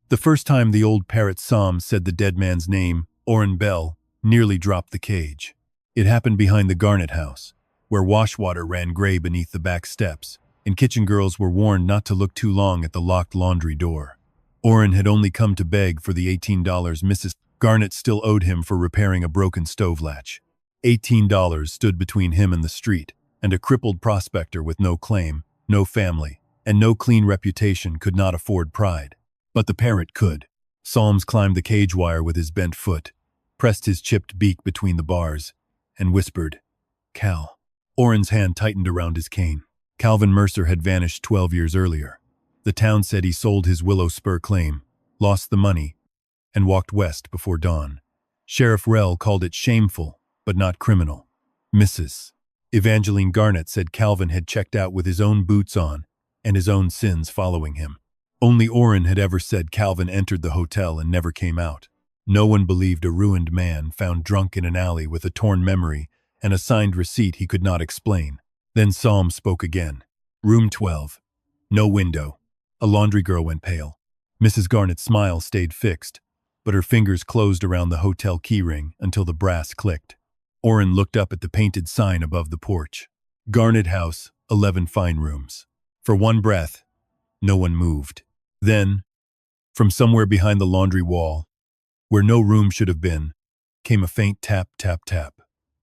The first time the old parrot Psalm said the dead man's name, Orrin Bell nearly dropped the cage. It happened behind the Garnet house, where washwater ran gray beneath the back steps, and kitchen girls were warned not to look too long at the locked laundry door. Orrin had only come to beg for the $18 Mrs. Garnet still owed him for repairing a broken stove latch. $18 stood between him and the street, and a crippled prospector with no claim, no family, and no clean reputation could not afford pride. But the parrot could. Psalms climbed the cage wire with his bent foot, pressed his chipped beak between the bars, and whispered, "Cal." Orrin's hand tightened around his cane. Calvin Mercer had vanished 12 years earlier. The town said he sold his Willow Spur claim, lost the money, and walked west before dawn. Sheriff Rell called it shameful, but not criminal. Mrs. Evangeline Garnet said Calvin had checked out with his own boots on and his own sins following him. Only Orrin had ever said Calvin entered the hotel and never came out. No one believed a ruined man found drunk in an alley with a torn memory and a signed receipt he could not explain. Then Psalm spoke again. Room 12. No window. A laundry girl went pale. Mrs. Garnet's smile stayed fixed, but her fingers closed around the hotel keyring until the brass clicked. Orrin looked up at the painted sign above the porch. Garnet House, 11 fine rooms. For one breath, no one moved. Then, from somewhere behind the laundry wall, where no room should have been, came a faint tap, tap, tap.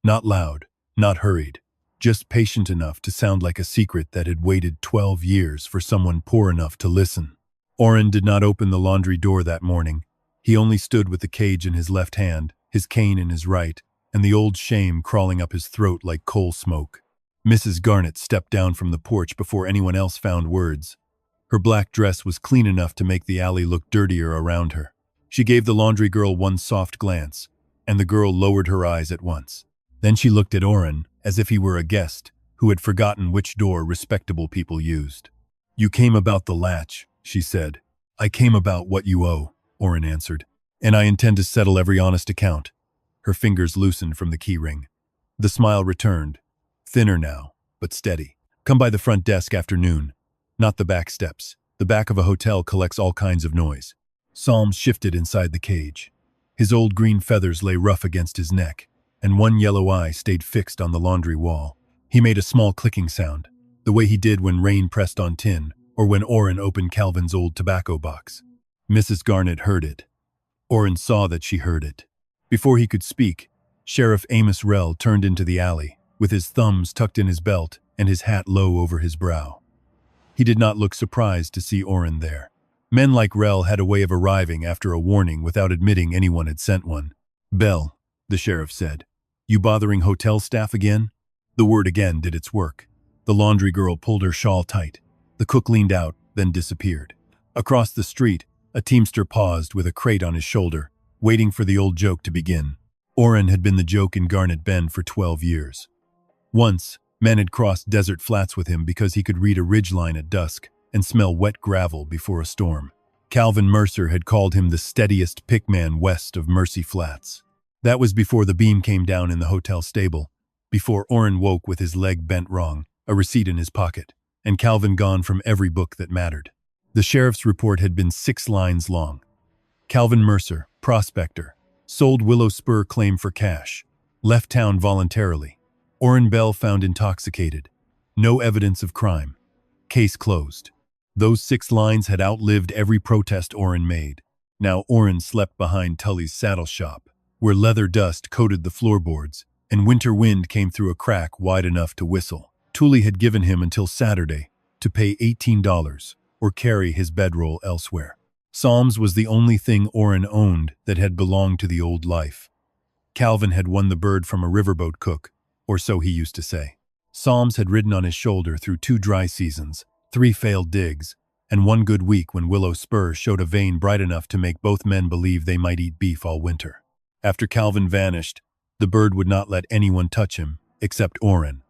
Not loud, not hurried, just patient enough to sound like a secret that had waited 12 years for someone poor enough to listen. Orrin did not open the laundry door that morning. He only stood with the cage in his left hand, his cane in his right, and the old shame crawling up his throat like coal smoke. Mrs. Garnet stepped down from the porch before anyone else found words. Her black dress was clean enough to make the alley look dirtier around her. She gave the laundry girl one soft glance, and the girl lowered her eyes at once. Then she looked at Orrin as if he were a guest who had forgotten which door respectable people used. "You came about the latch," she said. "I came about what you owe," Orrin answered. "And I intend to settle every honest account." Her fingers loosened from the key ring. The smile returned, thinner now, but steady. "Come by the front desk after noon. Not the back steps. The back of a hotel collects all kinds of noise." Psalms shifted inside the cage. His old green feathers lay rough against his neck, and one yellow eye stayed fixed on the laundry wall. He made a small clicking sound, the way he did when rain pressed on tin, or when Orrin opened Calvin's old tobacco box. Mrs. Garnet heard it. Orrin saw that she heard it. Before he could speak, Sheriff Amos Rell turned into the alley, with his thumbs tucked in his belt and his hat low over his brow. He did not look surprised to see Orrin there. Men like Rell had a way of arriving after a warning without admitting anyone had sent one. "Bell," the sheriff said. "You bothering hotel staff again?" The word again did its work. The laundry girl pulled her shawl tight. The cook leaned out, then disappeared. Across the street, a teamster paused with a crate on his shoulder, waiting for the old joke to begin. Orrin had been the joke in Garnet Bend for 12 years. Once, men had crossed desert flats with him because he could read a ridgeline at dusk and smell wet gravel before a storm. Calvin Mercer had called him the steadiest pickman west of Mercy Flats. That was before the beam came down in the hotel stable, before Orrin woke with his leg bent wrong, a receipt in his pocket, and Calvin gone from every book that mattered. The sheriff's report had been 6 lines long. Calvin Mercer, prospector, sold Willow Spur claim for cash, left town voluntarily. Orrin Bell found intoxicated. No evidence of crime. Case closed. Those 6 lines had outlived every protest Orrin made. Now Orrin slept behind Tully's saddle shop, where leather dust coated the floorboards, and winter wind came through a crack wide enough to whistle. Tully had given him until Saturday to pay $18 or carry his bedroll elsewhere. Psalms was the only thing Orrin owned that had belonged to the old life. Calvin had won the bird from a riverboat cook, or so he used to say. Psalms had ridden on his shoulder through 2 dry seasons, 3 failed digs, and 1 good week when Willow Spur showed a vein bright enough to make both men believe they might eat beef all winter. After Calvin vanished, the bird would not let anyone touch him, except Orrin.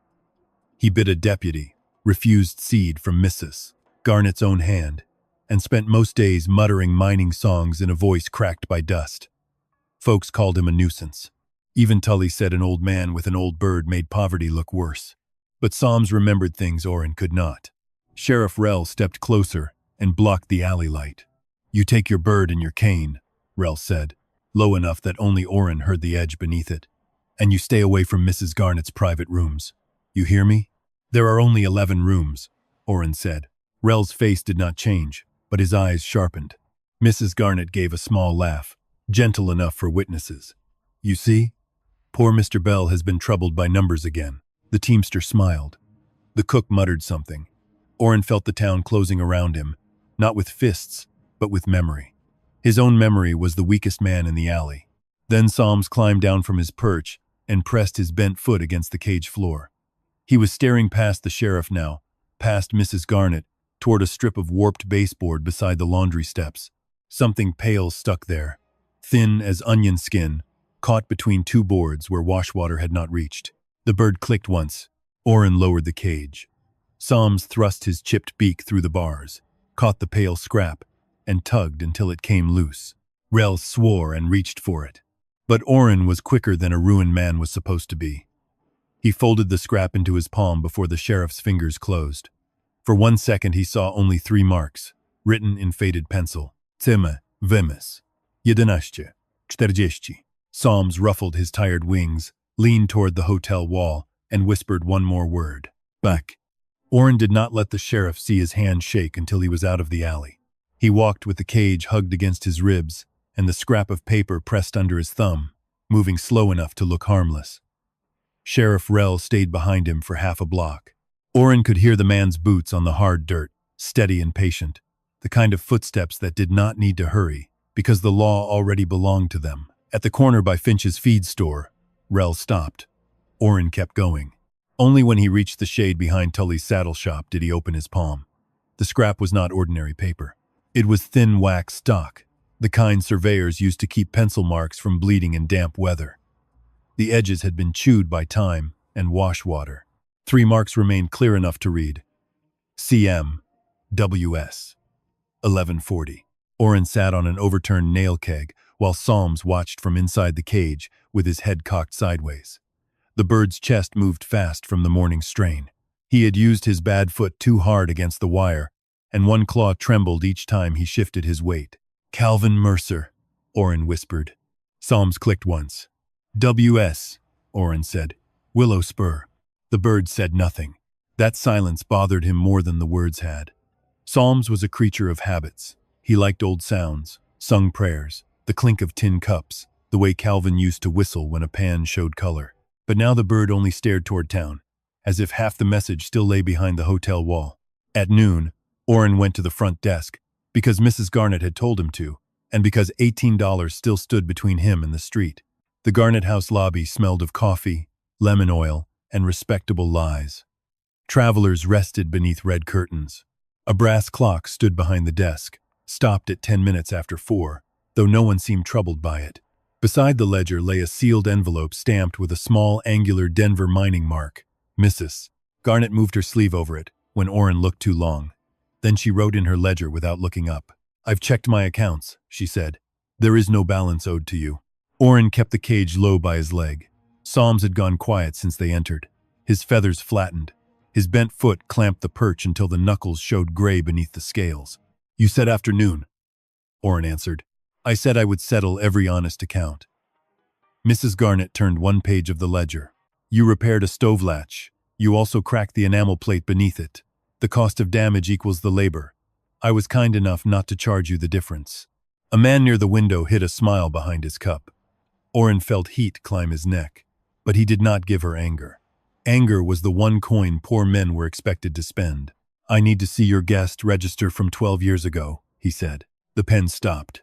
He bit a deputy, refused seed from Mrs. Garnet's own hand, and spent most days muttering mining songs in a voice cracked by dust. Folks called him a nuisance. Even Tully said an old man with an old bird made poverty look worse. But Psalms remembered things Orrin could not. Sheriff Rell stepped closer and blocked the alley light. You take your bird and your cane, Rel said, low enough that only Orrin heard the edge beneath it. And you stay away from Mrs. Garnett's private rooms. You hear me? There are only 11 rooms, Orrin said. Rel's face did not change, but his eyes sharpened. Mrs. Garnett gave a small laugh, gentle enough for witnesses. You see? Poor Mr. Bell has been troubled by numbers again. The teamster smiled. The cook muttered something. Orrin felt the town closing around him, not with fists, but with memory. His own memory was the weakest man in the alley. Then Psalms climbed down from his perch and pressed his bent foot against the cage floor. He was staring past the sheriff now, past Mrs. Garnett, toward a strip of warped baseboard beside the laundry steps. Something pale stuck there, thin as onion skin, caught between two boards where washwater had not reached. The bird clicked once. Orrin lowered the cage. Psalms thrust his chipped beak through the bars, caught the pale scrap, and tugged until it came loose. Rel swore and reached for it. But Orrin was quicker than a ruined man was supposed to be. He folded the scrap into his palm before the sheriff's fingers closed. For 1 second he saw only 3 marks, written in faded pencil. Cime, Vemis, 11, 40. Psalms ruffled his tired wings, leaned toward the hotel wall, and whispered one more word. Back. Orrin did not let the sheriff see his hand shake until he was out of the alley. He walked with the cage hugged against his ribs and the scrap of paper pressed under his thumb, moving slow enough to look harmless. Sheriff Rel stayed behind him for half a block. Orrin could hear the man's boots on the hard dirt, steady and patient, the kind of footsteps that did not need to hurry, because the law already belonged to them. At the corner by Finch's feed store, Rel stopped. Orrin kept going. Only when he reached the shade behind Tully's saddle shop did he open his palm. The scrap was not ordinary paper. It was thin wax stock, the kind surveyors used to keep pencil marks from bleeding in damp weather. The edges had been chewed by time and wash water. 3 marks remained clear enough to read. CM, WS, 1140. Orrin sat on an overturned nail keg while Psalms watched from inside the cage with his head cocked sideways. The bird's chest moved fast from the morning strain. He had used his bad foot too hard against the wire, and one claw trembled each time he shifted his weight. Calvin Mercer, Orrin whispered. Psalms clicked once. WS, Orrin said. Willow Spur. The bird said nothing. That silence bothered him more than the words had. Psalms was a creature of habits. He liked old sounds, sung prayers, the clink of tin cups, the way Calvin used to whistle when a pan showed color. But now the bird only stared toward town, as if half the message still lay behind the hotel wall. At noon, Orrin went to the front desk, because Mrs. Garnett had told him to, and because $18 still stood between him and the street. The Garnett House lobby smelled of coffee, lemon oil, and respectable lies. Travelers rested beneath red curtains. A brass clock stood behind the desk, stopped at 10 minutes after 4, though no one seemed troubled by it. Beside the ledger lay a sealed envelope stamped with a small, angular Denver mining mark. Mrs. Garnett moved her sleeve over it when Orrin looked too long. Then she wrote in her ledger without looking up. I've checked my accounts, she said. There is no balance owed to you. Orrin kept the cage low by his leg. Psalms had gone quiet since they entered. His feathers flattened. His bent foot clamped the perch until the knuckles showed gray beneath the scales. You said afternoon, Orrin answered. I said I would settle every honest account. Mrs. Garnett turned one page of the ledger. You repaired a stove latch. You also cracked the enamel plate beneath it. The cost of damage equals the labor. I was kind enough not to charge you the difference. A man near the window hid a smile behind his cup. Orrin felt heat climb his neck, but he did not give her anger. Anger was the one coin poor men were expected to spend. I need to see your guest register from 12 years ago, he said. The pen stopped.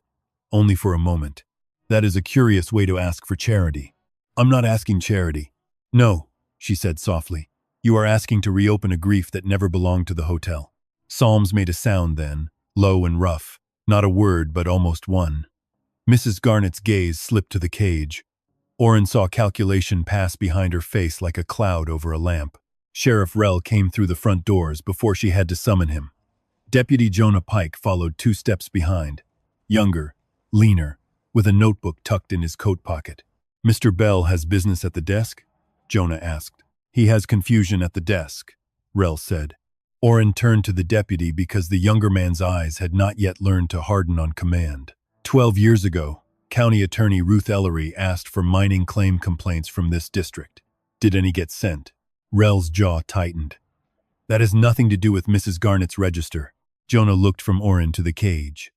Only for a moment. That is a curious way to ask for charity. I'm not asking charity. No, she said softly. You are asking to reopen a grief that never belonged to the hotel. Psalms made a sound then, low and rough, not a word but almost one. Mrs. Garnett's gaze slipped to the cage. Orrin saw calculation pass behind her face like a cloud over a lamp. Sheriff Rel came through the front doors before she had to summon him. Deputy Jonah Pike followed 2 steps behind, younger, leaner, with a notebook tucked in his coat pocket. Mr. Bell has business at the desk? Jonah asked. He has confusion at the desk, Rel said. Orrin turned to the deputy because the younger man's eyes had not yet learned to harden on command. 12 years ago, County Attorney Ruth Ellery asked for mining claim complaints from this district. Did any get sent? Rel's jaw tightened. That has nothing to do with Mrs. Garnett's register. Jonah looked from Orrin to the cage.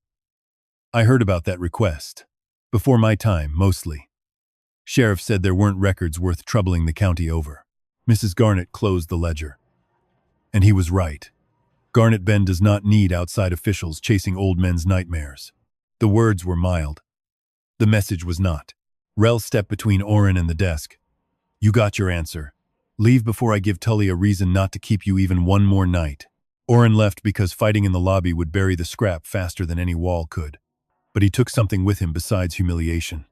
I heard about that request. Before my time, mostly. Sheriff said there weren't records worth troubling the county over. Mrs. Garnett closed the ledger. And he was right. Garnett Bend does not need outside officials chasing old men's nightmares. The words were mild. The message was not. Rel stepped between Orrin and the desk. You got your answer. Leave before I give Tully a reason not to keep you even one more night. Orrin left because fighting in the lobby would bury the scrap faster than any wall could. But he took something with him besides humiliation.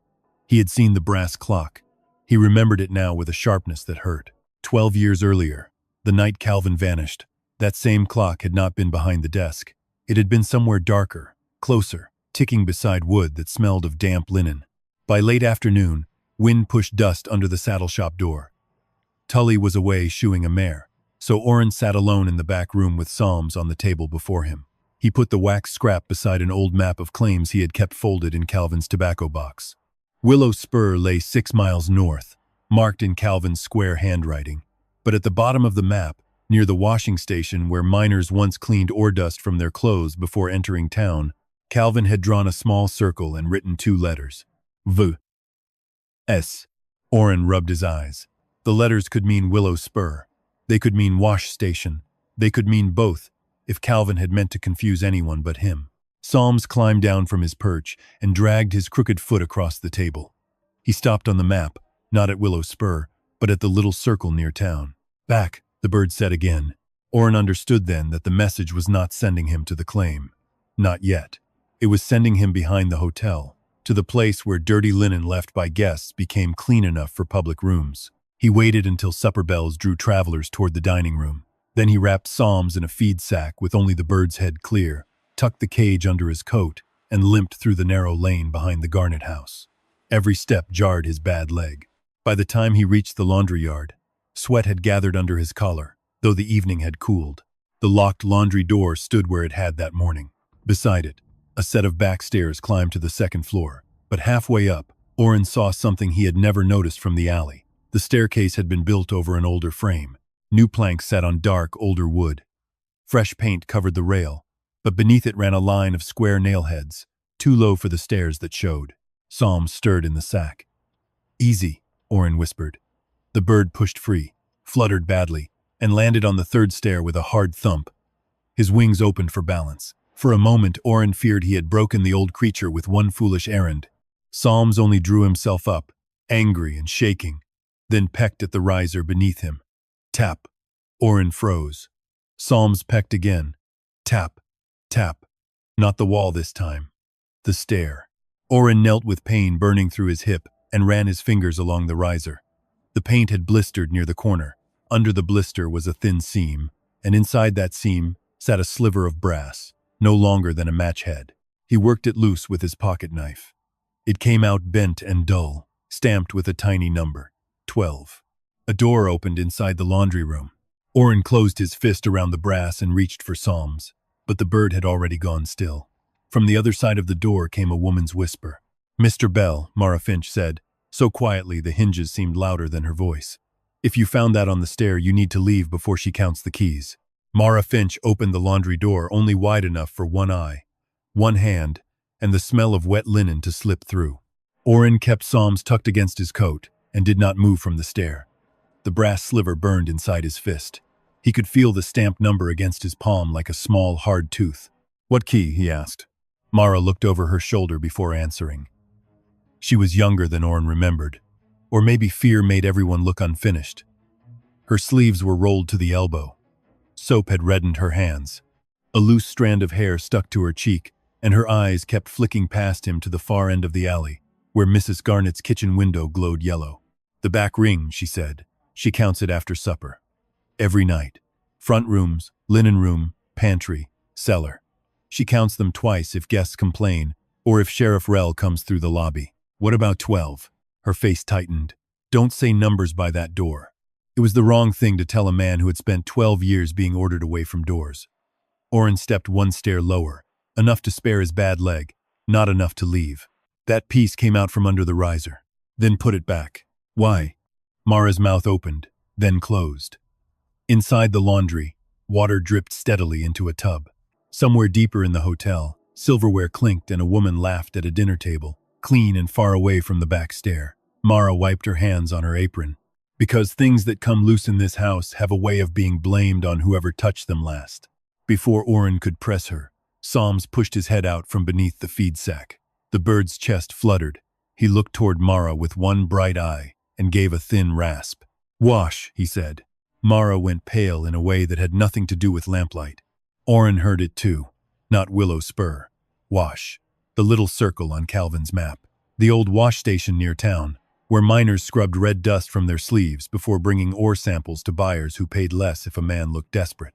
He had seen the brass clock. He remembered it now with a sharpness that hurt. 12 years earlier, the night Calvin vanished, that same clock had not been behind the desk. It had been somewhere darker, closer, ticking beside wood that smelled of damp linen. By late afternoon, wind pushed dust under the saddle shop door. Tully was away shoeing a mare, so Orrin sat alone in the back room with psalms on the table before him. He put the wax scrap beside an old map of claims he had kept folded in Calvin's tobacco box. Willow Spur lay 6 miles north, marked in Calvin's square handwriting. But at the bottom of the map, near the washing station where miners once cleaned ore dust from their clothes before entering town, Calvin had drawn a small circle and written 2 letters. V. S. Orrin rubbed his eyes. The letters could mean Willow Spur. They could mean wash station. They could mean both, if Calvin had meant to confuse anyone but him. Psalms climbed down from his perch and dragged his crooked foot across the table. He stopped on the map, not at Willow Spur, but at the little circle near town. Back, the bird said again. Orrin understood then that the message was not sending him to the claim. Not yet. It was sending him behind the hotel, to the place where dirty linen left by guests became clean enough for public rooms. He waited until supper bells drew travelers toward the dining room. Then he wrapped Psalms in a feed sack with only the bird's head clear, tucked the cage under his coat, and limped through the narrow lane behind the Garnett house. Every step jarred his bad leg. By the time he reached the laundry yard, sweat had gathered under his collar, though the evening had cooled. The locked laundry door stood where it had that morning. Beside it, a set of back stairs climbed to the 2nd floor, but halfway up, Orrin saw something he had never noticed from the alley. The staircase had been built over an older frame. New planks sat on dark, older wood. Fresh paint covered the rail, but beneath it ran a line of square nail heads, too low for the stairs that showed. Psalms stirred in the sack. Easy, Orrin whispered. The bird pushed free, fluttered badly, and landed on the 3rd stair with a hard thump. His wings opened for balance. For a moment, Orrin feared he had broken the old creature with one foolish errand. Psalms only drew himself up, angry and shaking, then pecked at the riser beneath him. Tap. Orrin froze. Psalms pecked again. Tap. Tap. Not the wall this time. The stair. Orrin knelt with pain burning through his hip and ran his fingers along the riser. The paint had blistered near the corner. Under the blister was a thin seam, and inside that seam sat a sliver of brass, no longer than a match head. He worked it loose with his pocket knife. It came out bent and dull, stamped with a tiny number. 12. A door opened inside the laundry room. Orrin closed his fist around the brass and reached for Psalms, but the bird had already gone still. From the other side of the door came a woman's whisper. Mr. Bell, Mara Finch said, so quietly the hinges seemed louder than her voice. If you found that on the stair, you need to leave before she counts the keys. Mara Finch opened the laundry door only wide enough for one eye, one hand, and the smell of wet linen to slip through. Orrin kept Psalms tucked against his coat and did not move from the stair. The brass sliver burned inside his fist. He could feel the stamped number against his palm like a small, hard tooth. What key? He asked. Mara looked over her shoulder before answering. She was younger than Orrin remembered, or maybe fear made everyone look unfinished. Her sleeves were rolled to the elbow. Soap had reddened her hands. A loose strand of hair stuck to her cheek, and her eyes kept flicking past him to the far end of the alley, where Mrs. Garnett's kitchen window glowed yellow. The back ring, she said. She counts it after supper. Every night. Front rooms, linen room, pantry, cellar. She counts them twice if guests complain, or if Sheriff Rel comes through the lobby. What about 12? Her face tightened. Don't say numbers by that door. It was the wrong thing to tell a man who had spent 12 years being ordered away from doors. Oren stepped one stair lower, enough to spare his bad leg, not enough to leave. That piece came out from under the riser, then put it back. Why? Mara's mouth opened, then closed. Inside the laundry, water dripped steadily into a tub. Somewhere deeper in the hotel, silverware clinked and a woman laughed at a dinner table, clean and far away from the back stair. Mara wiped her hands on her apron. Because things that come loose in this house have a way of being blamed on whoever touched them last. Before Oren could press her, Psalms pushed his head out from beneath the feed sack. The bird's chest fluttered. He looked toward Mara with one bright eye and gave a thin rasp. "Wash," he said. Mara went pale in a way that had nothing to do with lamplight. Oren heard it too. Not Willow Spur. Wash. The little circle on Calvin's map. The old wash station near town, where miners scrubbed red dust from their sleeves before bringing ore samples to buyers who paid less if a man looked desperate.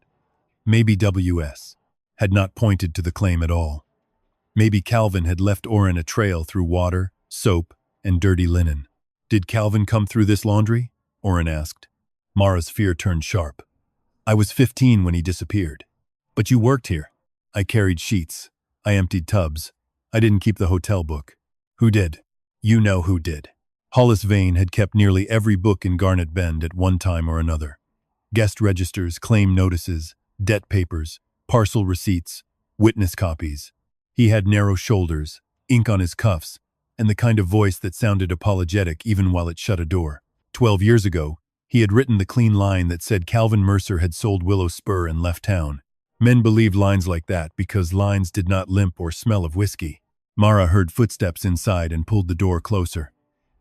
Maybe W.S. had not pointed to the claim at all. Maybe Calvin had left Oren a trail through water, soap, and dirty linen. "Did Calvin come through this laundry?" Oren asked. Mara's fear turned sharp. "I was 15 when he disappeared. But you worked here." "I carried sheets. I emptied tubs. I didn't keep the hotel book." "Who did?" "You know who did." Hollis Vane had kept nearly every book in Garnet Bend at one time or another. Guest registers, claim notices, debt papers, parcel receipts, witness copies. He had narrow shoulders, ink on his cuffs, and the kind of voice that sounded apologetic even while it shut a door. 12 years ago, he had written the clean line that said Calvin Mercer had sold Willow Spur and left town. Men believed lines like that because lines did not limp or smell of whiskey. Mara heard footsteps inside and pulled the door closer.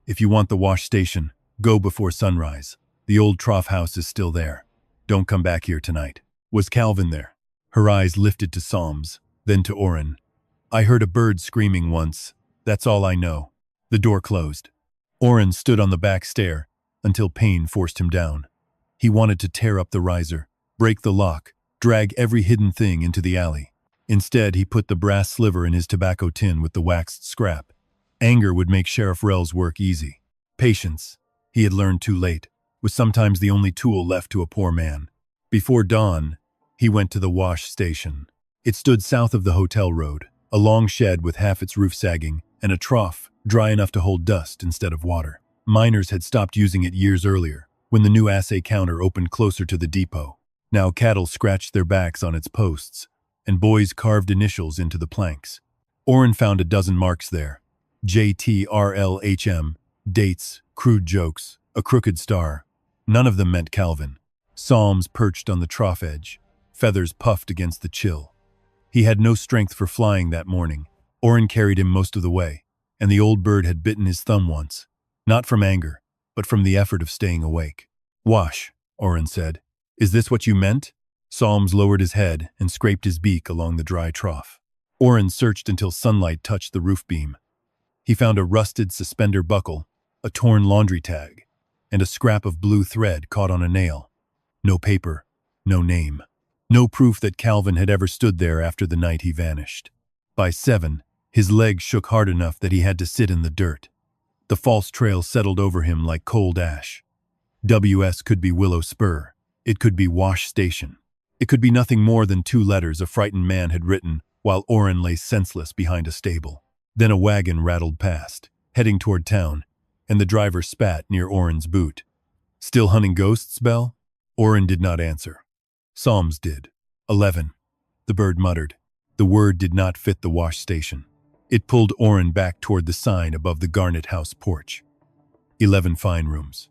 "If you want the wash station, go before sunrise. The old trough house is still there. Don't come back here tonight." Was Calvin there? Her eyes lifted to Psalms, then to Oren. "I heard a bird screaming once. That's all I know." The door closed. Oren stood on the back stair until pain forced him down. He wanted to tear up the riser, break the lock, drag every hidden thing into the alley. Instead, he put the brass sliver in his tobacco tin with the waxed scrap. Anger would make Sheriff Rell's work easy. Patience, he had learned too late, was sometimes the only tool left to a poor man. Before dawn, he went to the wash station. It stood south of the hotel road, a long shed with half its roof sagging, and a trough dry enough to hold dust instead of water. Miners had stopped using it years earlier, when the new assay counter opened closer to the depot. Now cattle scratched their backs on its posts, and boys carved initials into the planks. Oren found a dozen marks there. JTRLHM, dates, crude jokes, a crooked star. None of them meant Calvin. Psalms perched on the trough edge, feathers puffed against the chill. He had no strength for flying that morning. Oren carried him most of the way, and the old bird had bitten his thumb once. Not from anger, but from the effort of staying awake. "Wash," Oren said. "Is this what you meant?" Psalms lowered his head and scraped his beak along the dry trough. Oren searched until sunlight touched the roof beam. He found a rusted suspender buckle, a torn laundry tag, and a scrap of blue thread caught on a nail. No paper, no name. No proof that Calvin had ever stood there after the night he vanished. By 7, his legs shook hard enough that he had to sit in the dirt. The false trail settled over him like cold ash. WS could be Willow Spur. It could be Wash Station. It could be nothing more than 2 letters a frightened man had written while Oren lay senseless behind a stable. Then a wagon rattled past, heading toward town, and the driver spat near Oren's boot. "Still hunting ghosts, Belle?" Oren did not answer. Psalms did. 11. The bird muttered. The word did not fit the wash station. It pulled Oren back toward the sign above the Garnet House porch. 11 fine rooms.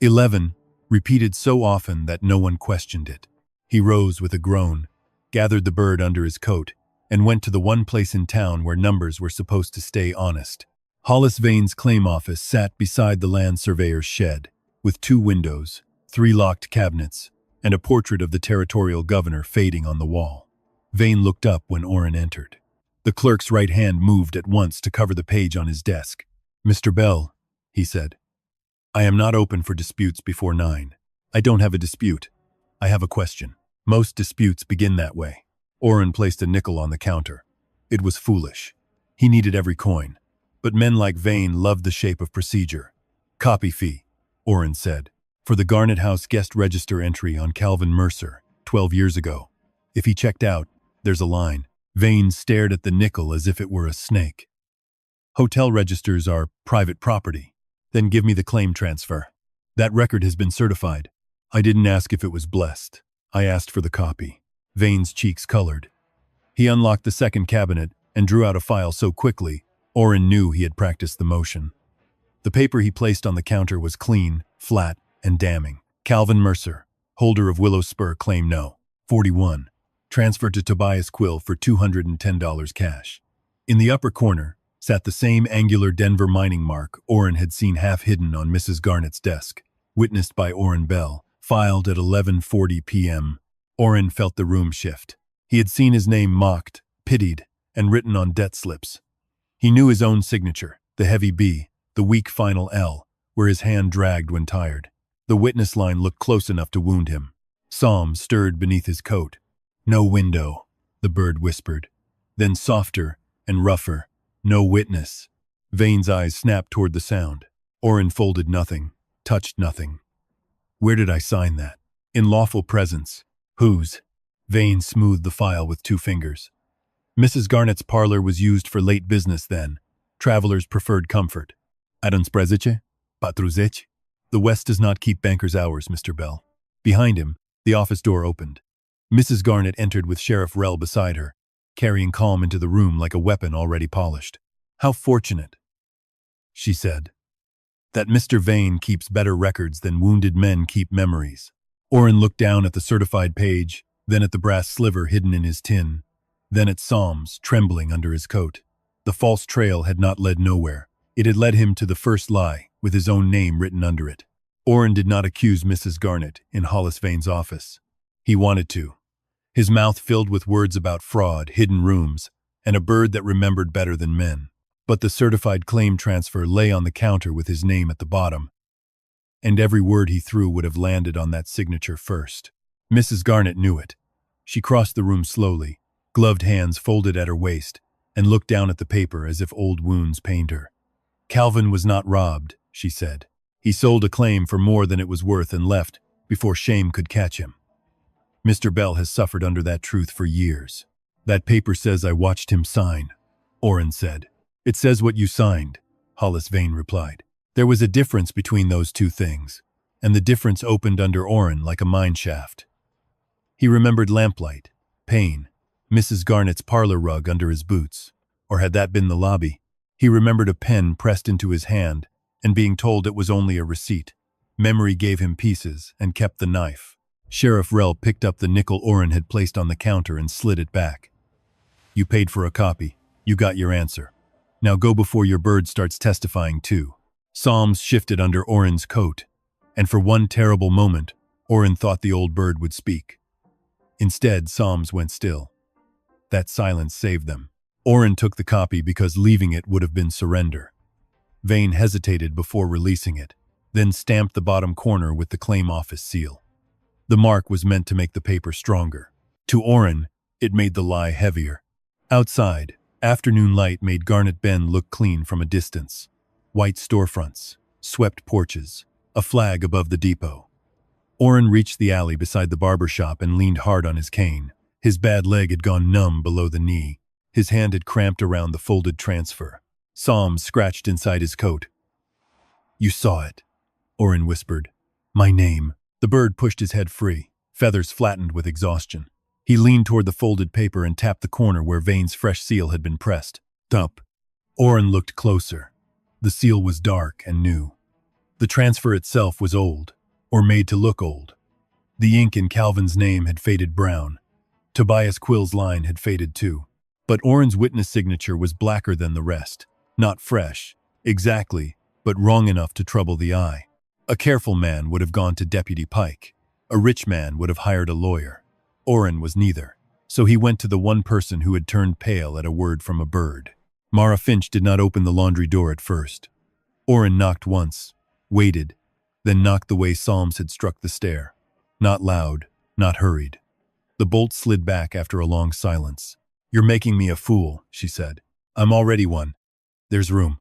11, repeated so often that no one questioned it. He rose with a groan, gathered the bird under his coat, and went to the one place in town where numbers were supposed to stay honest. Hollis Vane's claim office sat beside the land surveyor's shed, with 2 windows, 3 locked cabinets, and a portrait of the territorial governor fading on the wall. Vane looked up when Oren entered. The clerk's right hand moved at once to cover the page on his desk. "Mr. Bell," he said, "I am not open for disputes before 9. I don't have a dispute. I have a question. Most disputes begin that way." Oren placed a nickel on the counter. It was foolish. He needed every coin. But men like Vane loved the shape of procedure. "Copy fee," Oren said. for the Garnet House guest register entry on Calvin Mercer, 12 years ago. If he checked out, there's a line. Vane stared at the nickel as if it were a snake. Hotel registers are private property. Then give me the claim transfer. That record has been certified. I didn't ask if it was blessed. I asked for the copy. Vane's cheeks colored. He unlocked the second cabinet and drew out a file so quickly, Oren knew he had practiced the motion. The paper he placed on the counter was clean, flat, and damning. Calvin Mercer, holder of Willow Spur Claim No. 41. Transferred to Tobias Quill for $210 cash. In the upper corner sat the same angular Denver mining mark Oren had seen half hidden on Mrs. Garnett's desk, witnessed by Oren Bell, filed at 11:40 p.m. Oren felt the room shift. He had seen his name mocked, pitied, and written on debt slips. He knew his own signature, the heavy B, the weak final L, where his hand dragged when tired. The witness line looked close enough to wound him. Psalms stirred beneath his coat. No window, the bird whispered. Then softer and rougher, no witness. Vane's eyes snapped toward the sound. Oren folded nothing, touched nothing. Where did I sign that? In lawful presence. Whose? Vane smoothed the file with 2 fingers. Mrs. Garnett's parlor was used for late business then. Travelers preferred comfort. Adonsprezice? Patruzece? The West does not keep banker's hours, Mr. Bell. Behind him, the office door opened. Mrs. Garnett entered with Sheriff Rell beside her, carrying calm into the room like a weapon already polished. How fortunate, she said, that Mr. Vane keeps better records than wounded men keep memories. Oren looked down at the certified page, then at the brass sliver hidden in his tin, then at Psalms trembling under his coat. The false trail had not led nowhere. It had led him to the first lie, with his own name written under it. Oren did not accuse Mrs. Garnett in Hollis Vane's office. He wanted to. His mouth filled with words about fraud, hidden rooms, and a bird that remembered better than men. But the certified claim transfer lay on the counter with his name at the bottom, and every word he threw would have landed on that signature first. Mrs. Garnett knew it. She crossed the room slowly, gloved hands folded at her waist, and looked down at the paper as if old wounds pained her. Calvin was not robbed, she said. He sold a claim for more than it was worth and left before shame could catch him. Mr. Bell has suffered under that truth for years. That paper says I watched him sign, Oren said. It says what you signed, Hollis Vane replied. There was a difference between those two things, and the difference opened under Oren like a mine shaft. He remembered lamplight, pain, Mrs. Garnett's parlor rug under his boots, or had that been the lobby? He remembered a pen pressed into his hand and being told it was only a receipt. Memory gave him pieces and kept the knife. Sheriff Rell picked up the nickel Oren had placed on the counter and slid it back. You paid for a copy. You got your answer. Now go before your bird starts testifying too. Psalms shifted under Oren's coat, and for one terrible moment, Oren thought the old bird would speak. Instead, Psalms went still. That silence saved them. Oren took the copy because leaving it would have been surrender. Vane hesitated before releasing it, then stamped the bottom corner with the claim office seal. The mark was meant to make the paper stronger. To Oren, it made the lie heavier. Outside, afternoon light made Garnet Bend look clean from a distance. White storefronts, swept porches, a flag above the depot. Oren reached the alley beside the barber shop and leaned hard on his cane. His bad leg had gone numb below the knee. His hand had cramped around the folded transfer. Psalms scratched inside his coat. You saw it, Oren whispered. My name. The bird pushed his head free, feathers flattened with exhaustion. He leaned toward the folded paper and tapped the corner where Vane's fresh seal had been pressed. Thump. Oren looked closer. The seal was dark and new. The transfer itself was old, or made to look old. The ink in Calvin's name had faded brown. Tobias Quill's line had faded too. But Oren's witness signature was blacker than the rest. Not fresh, exactly, but wrong enough to trouble the eye. A careful man would have gone to Deputy Pike. A rich man would have hired a lawyer. Oren was neither, so he went to the one person who had turned pale at a word from a bird. Mara Finch did not open the laundry door at first. Oren knocked once, waited, then knocked the way Psalms had struck the stair. Not loud, not hurried. The bolt slid back after a long silence. You're making me a fool, she said. I'm already one. There's room.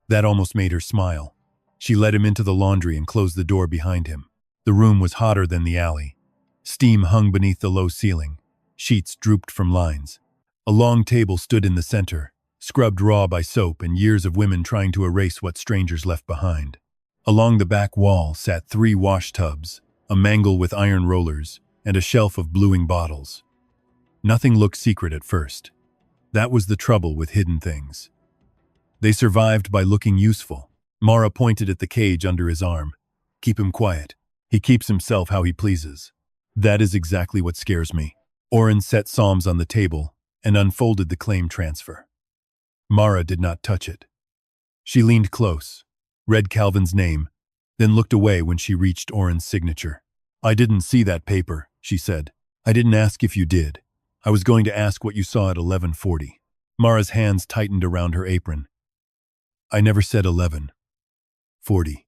That almost made her smile. She led him into the laundry and closed the door behind him. The room was hotter than the alley. Steam hung beneath the low ceiling. Sheets drooped from lines. A long table stood in the center, scrubbed raw by soap and years of women trying to erase what strangers left behind. Along the back wall sat 3 wash tubs, a mangle with iron rollers, and a shelf of bluing bottles. Nothing looked secret at first. That was the trouble with hidden things. They survived by looking useful. Mara pointed at the cage under his arm. Keep him quiet. He keeps himself how he pleases. That is exactly what scares me. Oren set Psalms on the table and unfolded the claim transfer. Mara did not touch it. She leaned close, read Calvin's name, then looked away when she reached Oren's signature. I didn't see that paper, she said. I didn't ask if you did. I was going to ask what you saw at 11:40. Mara's hands tightened around her apron. I never said 11:40.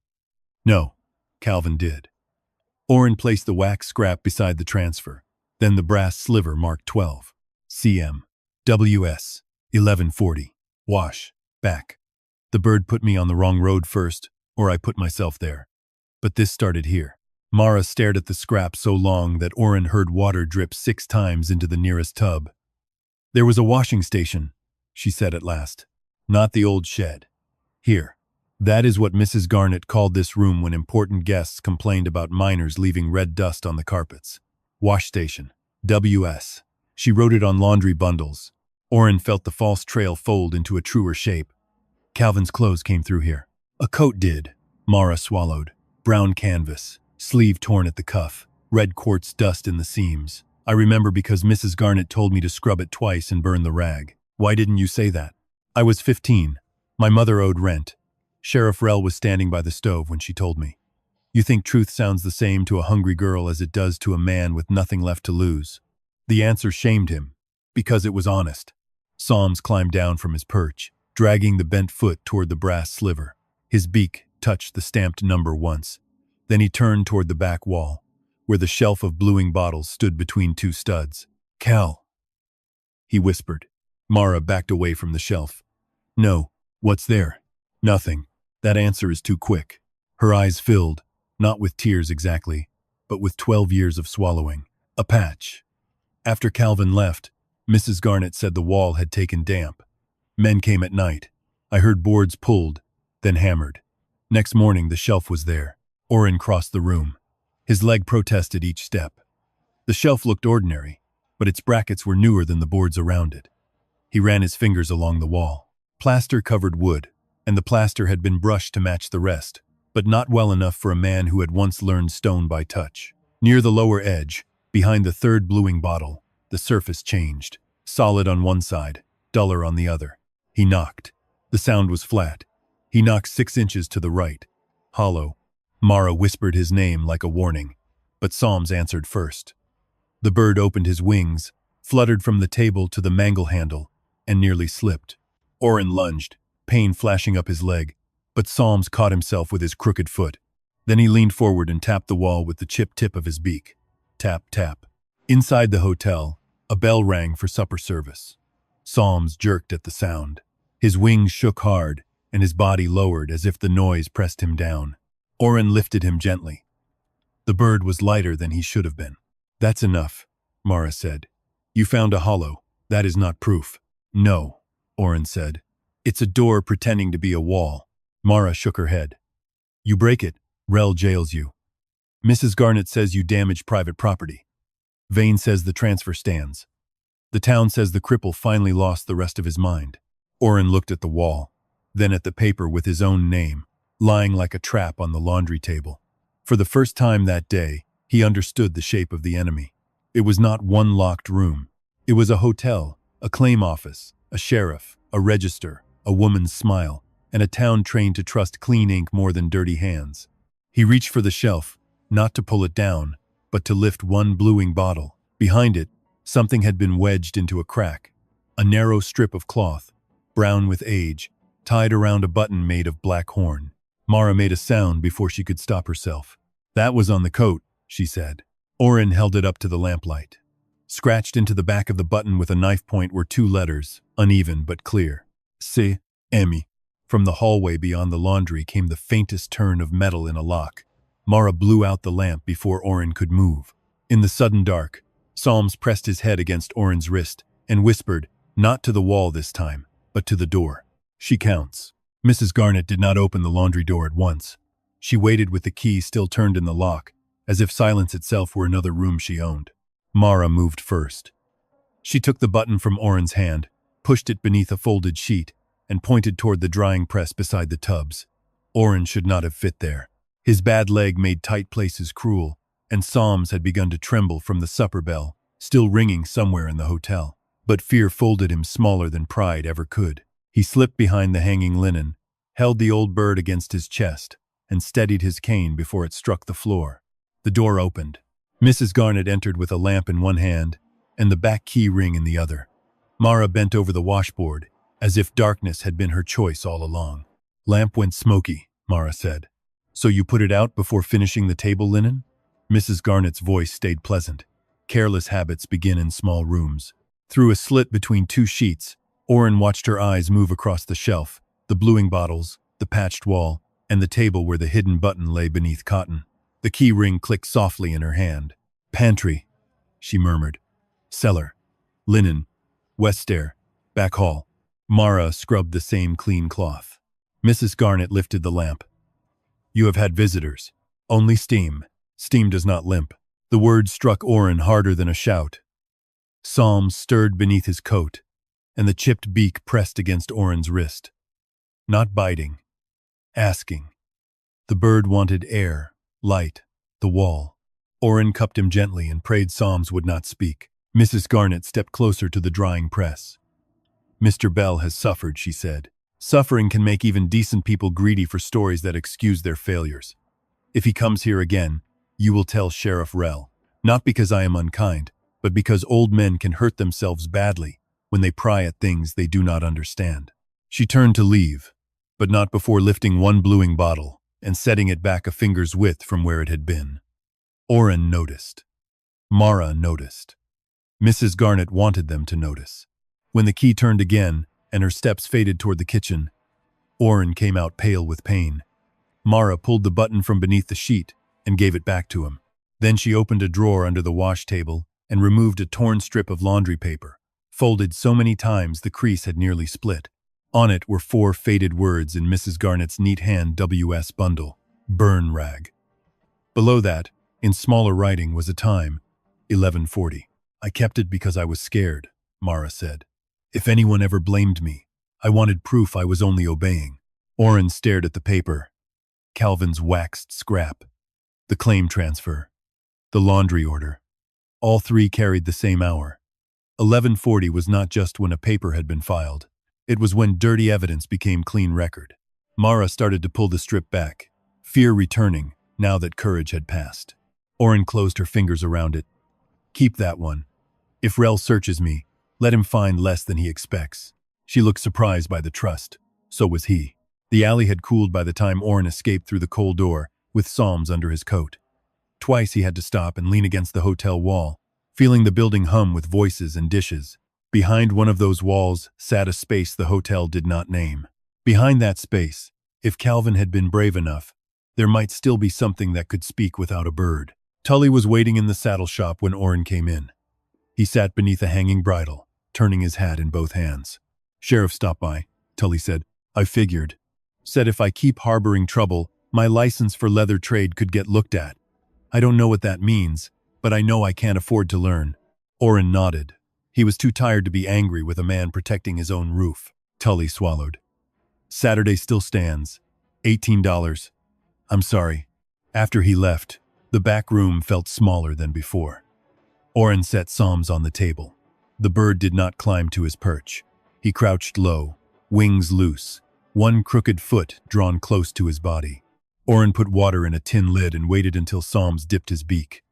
No, Calvin did. Oren placed the wax scrap beside the transfer, then the brass sliver marked 12. CM. WS. 11:40. Wash. Back. The bird put me on the wrong road first, or I put myself there. But this started here. Mara stared at the scrap so long that Oren heard water drip 6 times into the nearest tub. There was a washing station, she said at last. Not the old shed. Here. That is what Mrs. Garnett called this room when important guests complained about minors leaving red dust on the carpets. Wash station. WS. She wrote it on laundry bundles. Oren felt the false trail fold into a truer shape. Calvin's clothes came through here. A coat did. Mara swallowed. Brown canvas. Sleeve torn at the cuff. Red quartz dust in the seams. I remember because Mrs. Garnett told me to scrub it twice and burn the rag. Why didn't you say that? I was 15. My mother owed rent. Sheriff Rell was standing by the stove when she told me. You think truth sounds the same to a hungry girl as it does to a man with nothing left to lose? The answer shamed him, because it was honest. Psalms climbed down from his perch, dragging the bent foot toward the brass sliver. His beak touched the stamped number once. Then he turned toward the back wall, where the shelf of bluing bottles stood between 2 studs. Cal, he whispered. Mara backed away from the shelf. No, what's there? Nothing. That answer is too quick. Her eyes filled, not with tears exactly, but with 12 years of swallowing. A patch. After Calvin left, Mrs. Garnett said the wall had taken damp. Men came at night. I heard boards pulled, then hammered. Next morning the shelf was there. Oren crossed the room. His leg protested each step. The shelf looked ordinary, but its brackets were newer than the boards around it. He ran his fingers along the wall. Plaster covered wood, and the plaster had been brushed to match the rest, but not well enough for a man who had once learned stone by touch. Near the lower edge, behind the 3rd bluing bottle, the surface changed, solid on one side, duller on the other. He knocked. The sound was flat. He knocked 6 inches to the right. Hollow. Mara whispered his name like a warning, but Psalms answered first. The bird opened his wings, fluttered from the table to the mangle handle, and nearly slipped. Oren lunged, pain flashing up his leg, but Psalms caught himself with his crooked foot. Then he leaned forward and tapped the wall with the chipped tip of his beak. Tap, tap. Inside the hotel, a bell rang for supper service. Psalms jerked at the sound. His wings shook hard, and his body lowered as if the noise pressed him down. Oren lifted him gently. The bird was lighter than he should have been. That's enough, Mara said. You found a hollow. That is not proof. No, Oren said. It's a door pretending to be a wall. Mara shook her head. You break it, Rell jails you. Mrs. Garnett says you damaged private property. Vane says the transfer stands. The town says the cripple finally lost the rest of his mind. Oren looked at the wall, then at the paper with his own name, lying like a trap on the laundry table. For the first time that day, he understood the shape of the enemy. It was not one locked room. It was a hotel, a claim office, a sheriff, a register, a woman's smile, and a town trained to trust clean ink more than dirty hands. He reached for the shelf, not to pull it down, but to lift one bluing bottle. Behind it, something had been wedged into a crack. A narrow strip of cloth, brown with age, tied around a button made of black horn. Mara made a sound before she could stop herself. That was on the coat, she said. Oren held it up to the lamplight. Scratched into the back of the button with a knife point were 2 letters, uneven but clear. C. Emmy. From the hallway beyond the laundry came the faintest turn of metal in a lock. Mara blew out the lamp before Oren could move. In the sudden dark, Psalms pressed his head against Oren's wrist and whispered, not to the wall this time, but to the door. She counts. Mrs. Garnett did not open the laundry door at once. She waited with the key still turned in the lock, as if silence itself were another room she owned. Mara moved first. She took the button from Oren's hand, pushed it beneath a folded sheet, and pointed toward the drying press beside the tubs. Oren should not have fit there. His bad leg made tight places cruel, and Psalms had begun to tremble from the supper bell, still ringing somewhere in the hotel. But fear folded him smaller than pride ever could. He slipped behind the hanging linen, held the old bird against his chest, and steadied his cane before it struck the floor. The door opened. Mrs. Garnett entered with a lamp in one hand and the back key ring in the other. Mara bent over the washboard, as if darkness had been her choice all along. Lamp went smoky, Mara said. So you put it out before finishing the table linen? Mrs. Garnett's voice stayed pleasant. Careless habits begin in small rooms. Through a slit between two sheets, Oren watched her eyes move across the shelf, the bluing bottles, the patched wall, and the table where the hidden button lay beneath cotton. The key ring clicked softly in her hand. Pantry, she murmured. Cellar. Linen. West stair. Back hall. Mara scrubbed the same clean cloth. Mrs. Garnett lifted the lamp. You have had visitors. Only steam. Steam does not limp. The word struck Oren harder than a shout. Psalms stirred beneath his coat, and the chipped beak pressed against Oren's wrist. Not biting. Asking. The bird wanted air, light, the wall. Oren cupped him gently and prayed Psalms would not speak. Mrs. Garnett stepped closer to the drying press. Mr. Bell has suffered, she said. Suffering can make even decent people greedy for stories that excuse their failures. If he comes here again, you will tell Sheriff Rell, not because I am unkind, but because old men can hurt themselves badly when they pry at things they do not understand. She turned to leave, but not before lifting one bluing bottle and setting it back a finger's width from where it had been. Oren noticed. Mara noticed. Mrs. Garnett wanted them to notice. When the key turned again and her steps faded toward the kitchen, Oren came out pale with pain. Mara pulled the button from beneath the sheet and gave it back to him. Then she opened a drawer under the wash table and removed a torn strip of laundry paper, folded so many times the crease had nearly split. On it were 4 faded words in Mrs. Garnett's neat hand WS bundle, burn rag. Below that, in smaller writing, was a time, 11:40. I kept it because I was scared, Mara said. If anyone ever blamed me, I wanted proof I was only obeying. Oren stared at the paper. Calvin's waxed scrap. The claim transfer. The laundry order. All 3 carried the same hour. 11:40 was not just when a paper had been filed. It was when dirty evidence became clean record. Mara started to pull the strip back, fear returning now that courage had passed. Oren closed her fingers around it. Keep that one. If Rell searches me, let him find less than he expects. She looked surprised by the trust. So was he. The alley had cooled by the time Oren escaped through the cold door, with Psalms under his coat. Twice he had to stop and lean against the hotel wall, feeling the building hum with voices and dishes. Behind one of those walls sat a space the hotel did not name. Behind that space, if Calvin had been brave enough, there might still be something that could speak without a bird. Tully was waiting in the saddle shop when Oren came in. He sat beneath a hanging bridle, turning his hat in both hands. Sheriff stopped by, Tully said. I figured. Said if I keep harboring trouble, my license for leather trade could get looked at. I don't know what that means, but I know I can't afford to learn. Oren nodded. He was too tired to be angry with a man protecting his own roof. Tully swallowed. Saturday still stands. $18. I'm sorry. After he left, the back room felt smaller than before. Oren set Psalms on the table. The bird did not climb to his perch. He crouched low, wings loose, one crooked foot drawn close to his body. Oren put water in a tin lid and waited until Psalms dipped his beak.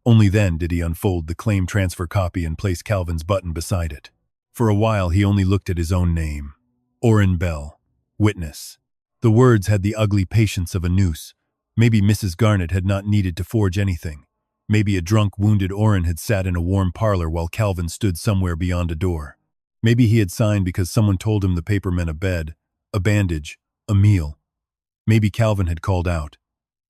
Only then did he unfold the claim transfer copy and place Calvin's button beside it. For a while he only looked at his own name. Oren Bell, witness. The words had the ugly patience of a noose. Maybe Mrs. Garnett had not needed to forge anything. Maybe a drunk, wounded Oren had sat in a warm parlor while Calvin stood somewhere beyond a door. Maybe he had signed because someone told him the paper meant a bed, a bandage, a meal. Maybe Calvin had called out.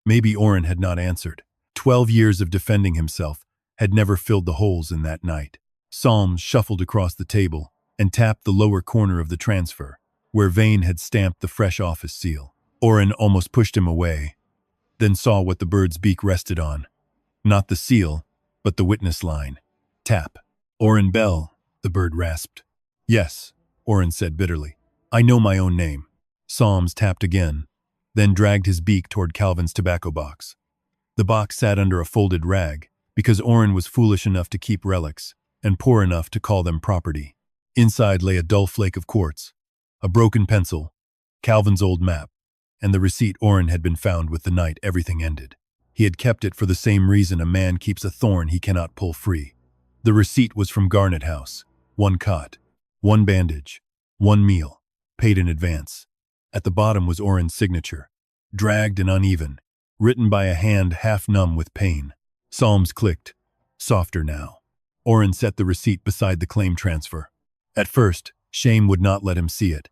Maybe Orrin had not answered. 12 years of defending himself had never filled the holes in that night. Solms shuffled across the table and tapped the lower corner of the transfer, where Vane had stamped the fresh office seal. Orrin almost pushed him away, then saw what the bird's beak rested on. Not the seal, but the witness line. Tap. Orrin Bell, the bird rasped. Yes, Orrin said bitterly. I know my own name. Solms tapped again, then dragged his beak toward Calvin's tobacco box. The box sat under a folded rag, because Orrin was foolish enough to keep relics, and poor enough to call them property. Inside lay a dull flake of quartz, a broken pencil, Calvin's old map, and the receipt Orrin had been found with the night everything ended. He had kept it for the same reason a man keeps a thorn he cannot pull free. The receipt was from Garnet House. 1 cot, 1 bandage, 1 meal, paid in advance. At the bottom was Orrin's signature, dragged and uneven, written by a hand half numb with pain. Solms clicked. Softer now. Orrin set the receipt beside the claim transfer. At first, shame would not let him see it.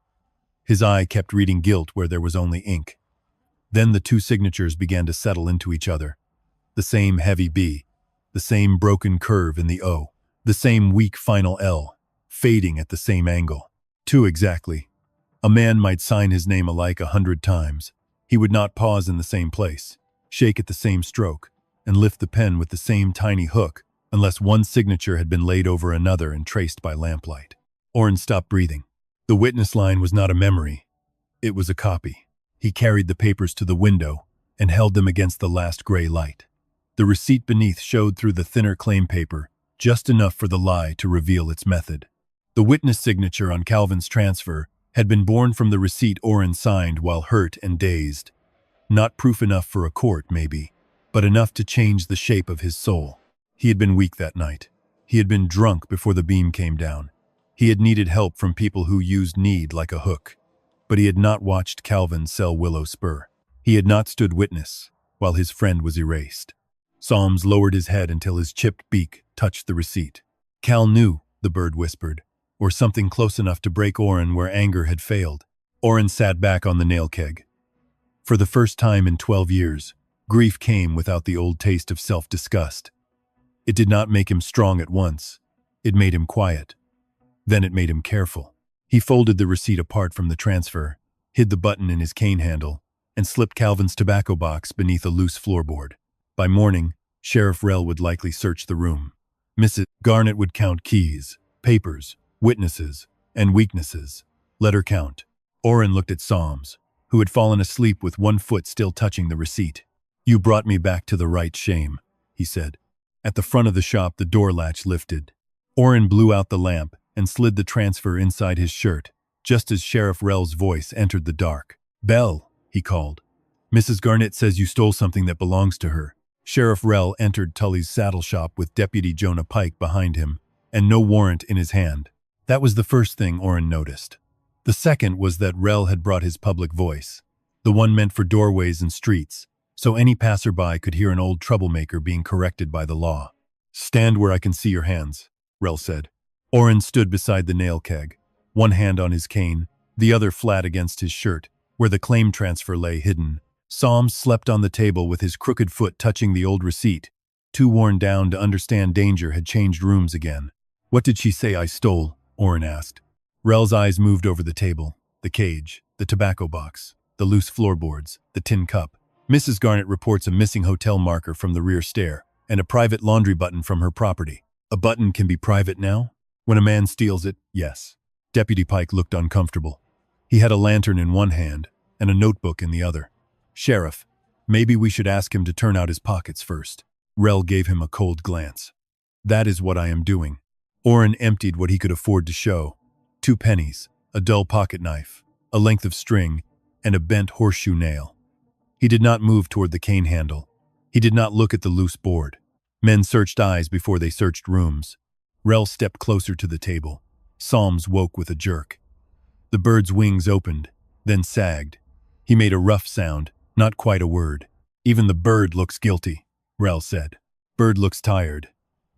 His eye kept reading guilt where there was only ink. Then the two signatures began to settle into each other. The same heavy B, the same broken curve in the O, the same weak final L, fading at the same angle. 2 exactly. A man might sign his name alike 100 times. He would not pause in the same place, shake at the same stroke, and lift the pen with the same tiny hook unless one signature had been laid over another and traced by lamplight. Orrin stopped breathing. The witness line was not a memory. It was a copy. He carried the papers to the window and held them against the last gray light. The receipt beneath showed through the thinner claim paper, just enough for the lie to reveal its method. The witness signature on Calvin's transfer had been born from the receipt Orrin signed while hurt and dazed. Not proof enough for a court, maybe, but enough to change the shape of his soul. He had been weak that night. He had been drunk before the beam came down. He had needed help from people who used need like a hook. But he had not watched Calvin sell Willow Spur. He had not stood witness while his friend was erased. Solms lowered his head until his chipped beak touched the receipt. Cal knew, the bird whispered, or something close enough to break Orrin where anger had failed. Orrin sat back on the nail keg. For the first time in 12 years, grief came without the old taste of self-disgust. It did not make him strong at once. It made him quiet. Then it made him careful. He folded the receipt apart from the transfer, hid the button in his cane handle, and slipped Calvin's tobacco box beneath a loose floorboard. By morning, Sheriff Rell would likely search the room. Mrs. Garnet would count keys, papers, witnesses, and weaknesses. Let her count. Orrin looked at Solms, who had fallen asleep with one foot still touching the receipt. You brought me back to the right, shame, he said. At the front of the shop, the door latch lifted. Orrin blew out the lamp and slid the transfer inside his shirt, just as Sheriff Rell's voice entered the dark. Bell, he called. Mrs. Garnet says you stole something that belongs to her. Sheriff Rell entered Tully's saddle shop with Deputy Jonah Pike behind him, and no warrant in his hand. That was the first thing Orrin noticed. The second was that Rell had brought his public voice, the one meant for doorways and streets, so any passerby could hear an old troublemaker being corrected by the law. Stand where I can see your hands, Rell said. Orrin stood beside the nail keg, one hand on his cane, the other flat against his shirt, where the claim transfer lay hidden. Solms slept on the table with his crooked foot touching the old receipt. Too worn down to understand danger had changed rooms again. What did she say I stole? Orrin asked. Rell's eyes moved over the table, the cage, the tobacco box, the loose floorboards, the tin cup. Mrs. Garnet reports a missing hotel marker from the rear stair and a private laundry button from her property. A button can be private now? When a man steals it, yes. Deputy Pike looked uncomfortable. He had a lantern in one hand and a notebook in the other. Sheriff, maybe we should ask him to turn out his pockets first. Rell gave him a cold glance. That is what I am doing. Orrin emptied what he could afford to show. 2 pennies, a dull pocket knife, a length of string, and a bent horseshoe nail. He did not move toward the cane handle. He did not look at the loose board. Men searched eyes before they searched rooms. Rell stepped closer to the table. Solms woke with a jerk. The bird's wings opened, then sagged. He made a rough sound, not quite a word. Even the bird looks guilty, Rell said. Bird looks tired,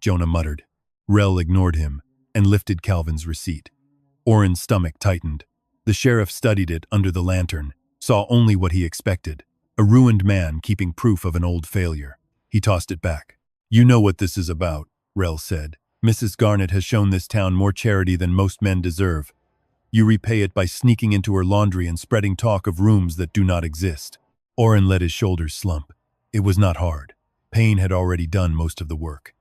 Jonah muttered. Rell ignored him and lifted Calvin's receipt. Orrin's stomach tightened. The sheriff studied it under the lantern, saw only what he expected. A ruined man keeping proof of an old failure. He tossed it back. You know what this is about, Rel said. Mrs. Garnet has shown this town more charity than most men deserve. You repay it by sneaking into her laundry and spreading talk of rooms that do not exist. Orrin let his shoulders slump. It was not hard. Pain had already done most of the work.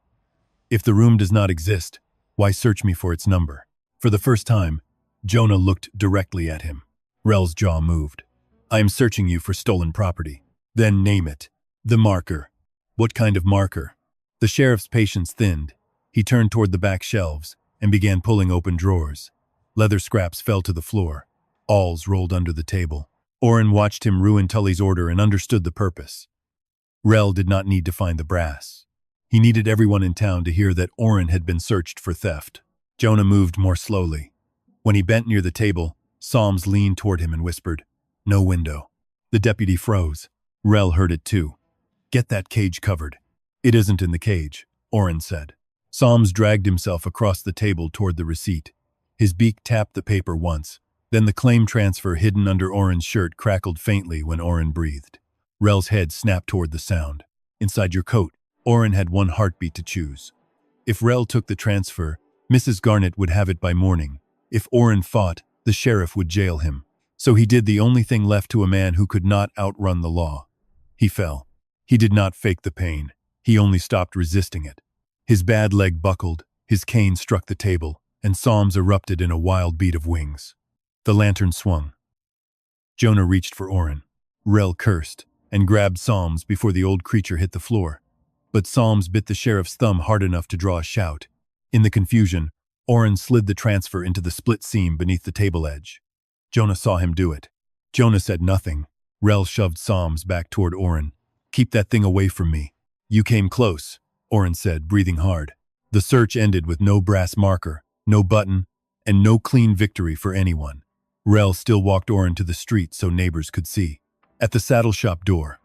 If the room does not exist, why search me for its number? For the first time, Jonah looked directly at him. Rel's jaw moved. I am searching you for stolen property. Then name it. The marker. What kind of marker? The sheriff's patience thinned. He turned toward the back shelves and began pulling open drawers. Leather scraps fell to the floor. Awls rolled under the table. Orrin watched him ruin Tully's order and understood the purpose. Rel did not need to find the brass. He needed everyone in town to hear that Orrin had been searched for theft. Jonah moved more slowly. When he bent near the table, Psalms leaned toward him and whispered, No window. The deputy froze. Rel heard it too. Get that cage covered. It isn't in the cage, Orrin said. Psalms dragged himself across the table toward the receipt. His beak tapped the paper once. Then the claim transfer hidden under Orrin's shirt crackled faintly when Orrin breathed. Rel's head snapped toward the sound. Inside your coat, Orrin had one heartbeat to choose. If Rel took the transfer, Mrs. Garnet would have it by morning. If Orrin fought, the sheriff would jail him. So he did the only thing left to a man who could not outrun the law. He fell. He did not fake the pain. He only stopped resisting it. His bad leg buckled, his cane struck the table, and Psalms erupted in a wild beat of wings. The lantern swung. Jonah reached for Orrin. Rel cursed and grabbed Psalms before the old creature hit the floor. But Psalms bit the sheriff's thumb hard enough to draw a shout. In the confusion, Orrin slid the transfer into the split seam beneath the table edge. Jonah saw him do it. Jonah said nothing. Rel shoved Psalms back toward Orrin. Keep that thing away from me. You came close, Orrin said, breathing hard. The search ended with no brass marker, no button, and no clean victory for anyone. Rel still walked Orrin to the street so neighbors could see. At the saddle shop door,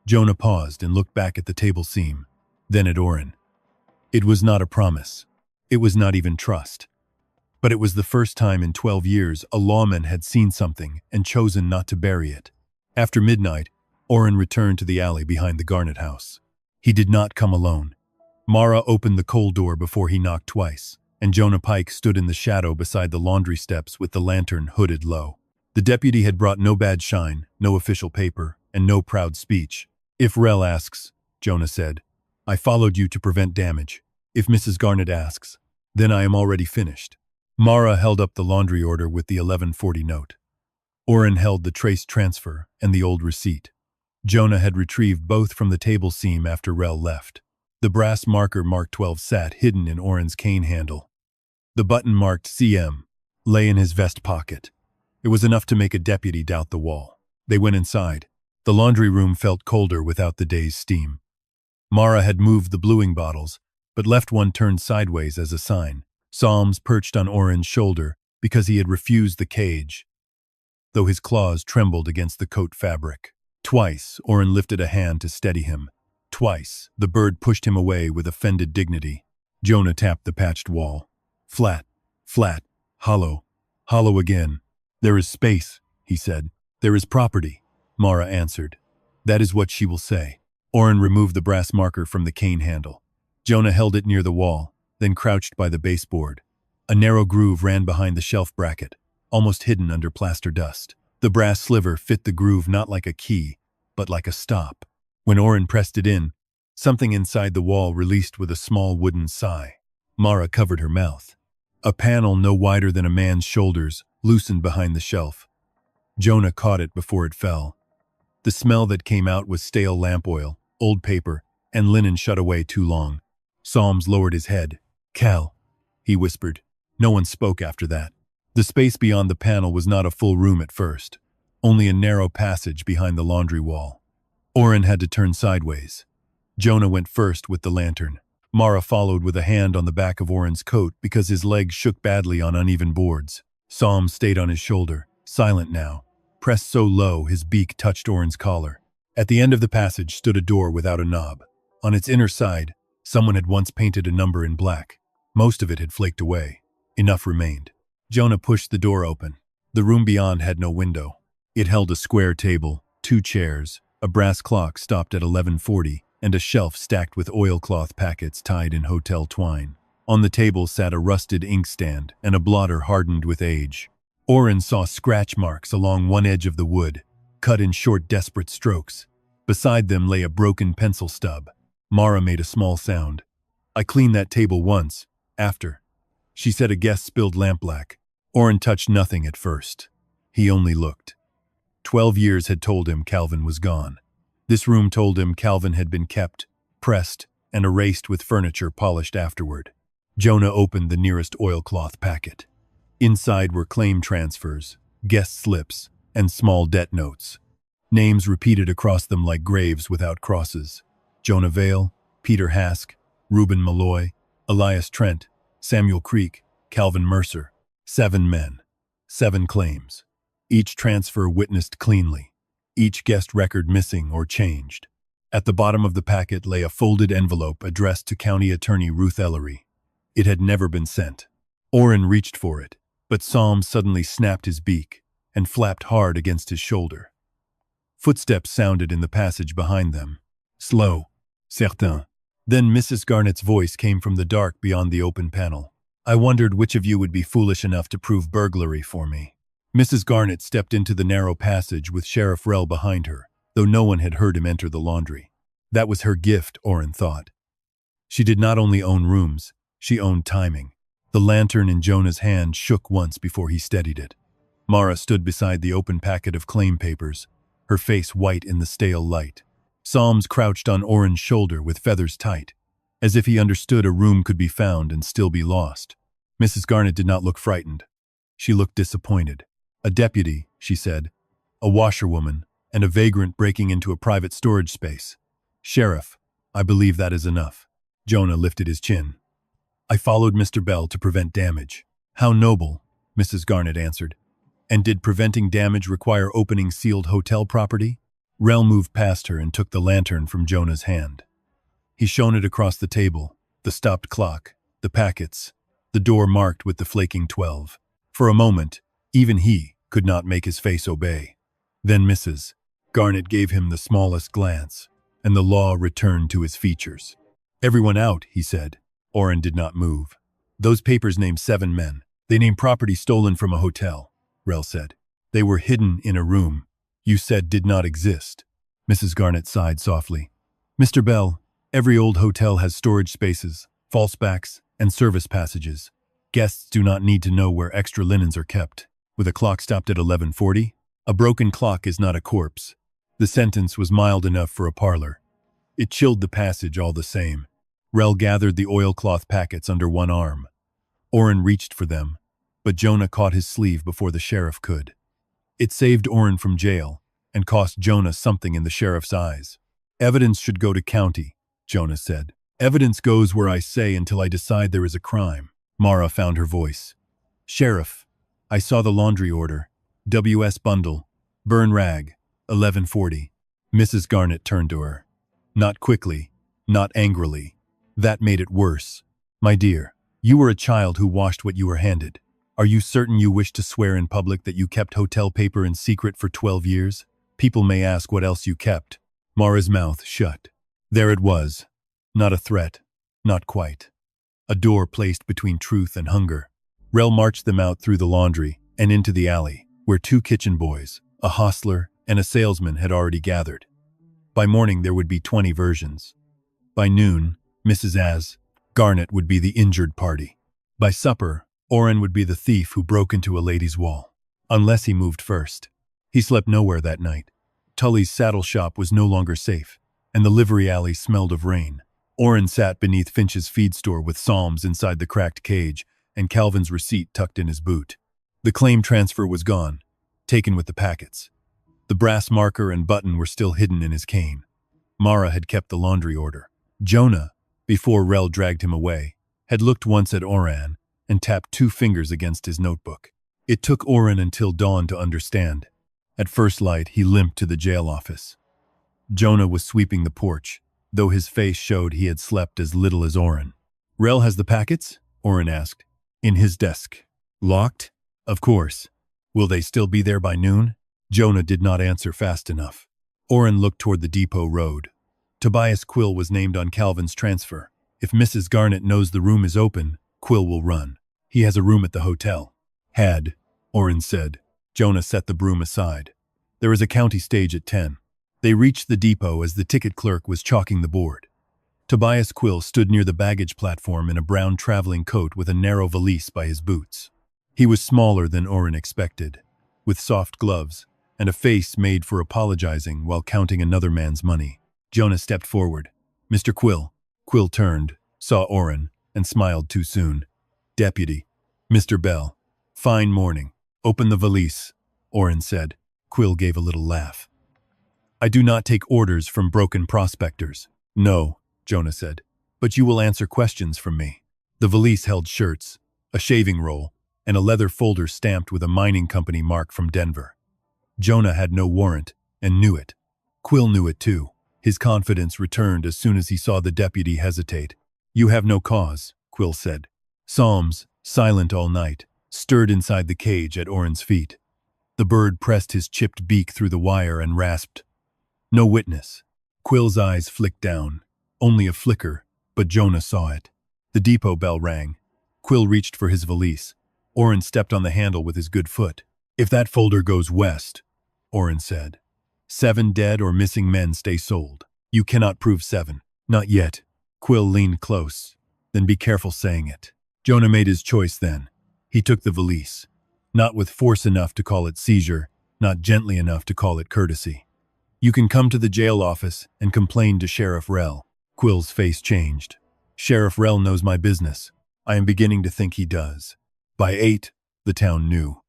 Jonah paused and looked back at the table seam, then at Orrin. It was not a promise. It was not even trust. But it was the first time in 12 years a lawman had seen something and chosen not to bury it. After midnight, Orrin returned to the alley behind the Garnet house. He did not come alone. Mara opened the coal door before he knocked twice, and Jonah Pike stood in the shadow beside the laundry steps with the lantern hooded low. The deputy had brought no bad shine, no official paper, and no proud speech. If Rel asks, Jonah said, I followed you to prevent damage. If Mrs. Garnet asks, then I am already finished. Mara held up the laundry order with the 1140 note. Orrin held the traced transfer and the old receipt. Jonah had retrieved both from the table seam after Rel left. The brass marker marked 12 sat hidden in Orrin's cane handle. The button marked CM lay in his vest pocket. It was enough to make a deputy doubt the wall. They went inside. The laundry room felt colder without the day's steam. Mara had moved the bluing bottles, but left one turned sideways as a sign. Psalms perched on Orrin's shoulder because he had refused the cage, though his claws trembled against the coat fabric. Twice, Orrin lifted a hand to steady him. Twice, the bird pushed him away with offended dignity. Jonah tapped the patched wall. Flat, flat, hollow, hollow again. There is space, he said. There is property, Mara answered. That is what she will say. Orrin removed the brass marker from the cane handle. Jonah held it near the wall, then crouched by the baseboard. A narrow groove ran behind the shelf bracket, almost hidden under plaster dust. The brass sliver fit the groove not like a key, but like a stop. When Orrin pressed it in, something inside the wall released with a small wooden sigh. Mara covered her mouth. A panel no wider than a man's shoulders loosened behind the shelf. Jonah caught it before it fell. The smell that came out was stale lamp oil, old paper, and linen shut away too long. Psalms lowered his head. Cal, he whispered. No one spoke after that. The space beyond the panel was not a full room at first, only a narrow passage behind the laundry wall. Orrin had to turn sideways. Jonah went first with the lantern. Mara followed with a hand on the back of Orrin's coat because his legs shook badly on uneven boards. Psalms stayed on his shoulder, silent now, pressed so low his beak touched Orrin's collar. At the end of the passage stood a door without a knob. On its inner side, someone had once painted a number in black. Most of it had flaked away. Enough remained. Jonah pushed the door open. The room beyond had no window. It held a square table, 2 chairs, A brass clock stopped at 11:40, and a shelf stacked with oilcloth packets tied in hotel twine. On the table sat a rusted inkstand and a blotter hardened with age. Oren saw scratch marks along one edge of the wood, cut in short, desperate strokes. Beside them lay a broken pencil stub. Mara made a small sound. "I cleaned that table once, after." She said a guest spilled lampblack. Oren touched nothing at first. He only looked. 12 years had told him Calvin was gone. This room told him Calvin had been kept, pressed, and erased with furniture polished afterward. Jonah opened the nearest oilcloth packet. Inside were claim transfers, guest slips, and small debt notes. Names repeated across them like graves without crosses. Jonah Vale, Peter Hask, Reuben Malloy, Elias Trent, Samuel Creek, Calvin Mercer. 7 men. 7 claims. Each transfer witnessed cleanly. Each guest record missing or changed. At the bottom of the packet lay a folded envelope addressed to County Attorney Ruth Ellery. It had never been sent. Oren reached for it, but Psalm suddenly snapped his beak and flapped hard against his shoulder. Footsteps sounded in the passage behind them. Slow, certain. Then Mrs. Garnett's voice came from the dark beyond the open panel. "I wondered which of you would be foolish enough to prove burglary for me." Mrs. Garnett stepped into the narrow passage with Sheriff Rell behind her, though no one had heard him enter the laundry. That was her gift, Oren thought. She did not only own rooms, she owned timing. The lantern in Jonah's hand shook once before he steadied it. Mara stood beside the open packet of claim papers, her face white in the stale light. Psalms crouched on Oren's shoulder with feathers tight, as if he understood a room could be found and still be lost. Mrs. Garnett did not look frightened. She looked disappointed. "A deputy," she said, "a washerwoman, and a vagrant breaking into a private storage space. Sheriff, I believe that is enough." Jonah lifted his chin. "I followed Mr. Bell to prevent damage." "How noble," Mrs. Garnett answered. "And did preventing damage require opening sealed hotel property?" Rell moved past her and took the lantern from Jonah's hand. He shone it across the table, the stopped clock, the packets, the door marked with the flaking 12. For a moment, even he could not make his face obey. Then Mrs. Garnett gave him the smallest glance, and the law returned to his features. "Everyone out," he said. Oren did not move. "Those papers name 7 men. They name property stolen from a hotel," Rell said. "They were hidden in a room you said did not exist." Mrs. Garnett sighed softly. "Mr. Bell, every old hotel has storage spaces, falsebacks, and service passages. Guests do not need to know where extra linens are kept." With a clock stopped at 11:40, "A broken clock is not a corpse." The sentence was mild enough for a parlor. It chilled the passage all the same. Rell gathered the oilcloth packets under one arm. Oren reached for them, but Jonah caught his sleeve before the sheriff could. It saved Oren from jail and cost Jonah something in the sheriff's eyes. "Evidence should go to county," Jonah said. "Evidence goes where I say until I decide there is a crime." Mara found her voice. "Sheriff, I saw the laundry order. W.S. bundle. Burn rag. 11:40. Mrs. Garnett turned to her. Not quickly, not angrily. That made it worse. "My dear, you were a child who washed what you were handed. Are you certain you wish to swear in public that you kept hotel paper in secret for 12 years? People may ask what else you kept." Mara's mouth shut. There it was. Not a threat. Not quite. A door placed between truth and hunger. Rell marched them out through the laundry and into the alley, where 2 kitchen boys, a hostler, and a salesman had already gathered. By morning there would be 20 versions. By noon, Mrs. Garnett would be the injured party. By supper, Oren would be the thief who broke into a lady's wall. Unless he moved first. He slept nowhere that night. Tully's saddle shop was no longer safe, and the livery alley smelled of rain. Oren sat beneath Finch's feed store with Psalms inside the cracked cage and Calvin's receipt tucked in his boot. The claim transfer was gone, taken with the packets. The brass marker and button were still hidden in his cane. Mara had kept the laundry order. Jonah, before Rell dragged him away, had looked once at Oren and tapped 2 fingers against his notebook. It took Oren until dawn to understand. At first light, he limped to the jail office. Jonah was sweeping the porch, though his face showed he had slept as little as Oren. "Rell has the packets?" Oren asked. "In his desk." "Locked?" "Of course. Will they still be there by noon?" Jonah did not answer fast enough. Orrin looked toward the depot road. Tobias Quill was named on Calvin's transfer. If Mrs. Garnett knows the room is open, Quill will run. He has a room at the hotel. Had, Orrin said. Jonah set the broom aside. There is a county stage at 10. They reached the depot as the ticket clerk was chalking the board. Tobias Quill stood near the baggage platform in a brown traveling coat with a narrow valise by his boots. He was smaller than Orrin expected, with soft gloves and a face made for apologizing while counting another man's money. Jonah stepped forward. "Mr. Quill." Quill turned, saw Orrin, and smiled too soon. "Deputy. Mr. Bell. Fine morning. Open the valise," Orrin said. Quill gave a little laugh. "I do not take orders from broken prospectors." "No," Jonah said, "but you will answer questions from me." The valise held shirts, a shaving roll, and a leather folder stamped with a mining company mark from Denver. Jonah had no warrant, and knew it. Quill knew it too. His confidence returned as soon as he saw the deputy hesitate. "You have no cause," Quill said. Psalms, silent all night, stirred inside the cage at Orrin's feet. The bird pressed his chipped beak through the wire and rasped. "No witness." Quill's eyes flicked down. Only a flicker, but Jonah saw it. The depot bell rang. Quill reached for his valise. Orrin stepped on the handle with his good foot. "If that folder goes west," Orrin said, 7 dead or missing men stay sold. You cannot prove 7. Not yet." Quill leaned close. "Then be careful saying it." Jonah made his choice then. He took the valise. Not with force enough to call it seizure, not gently enough to call it courtesy. "You can come to the jail office and complain to Sheriff Rell." Quill's face changed. "Sheriff Rell knows my business. I am beginning to think he does." By 8, the town knew.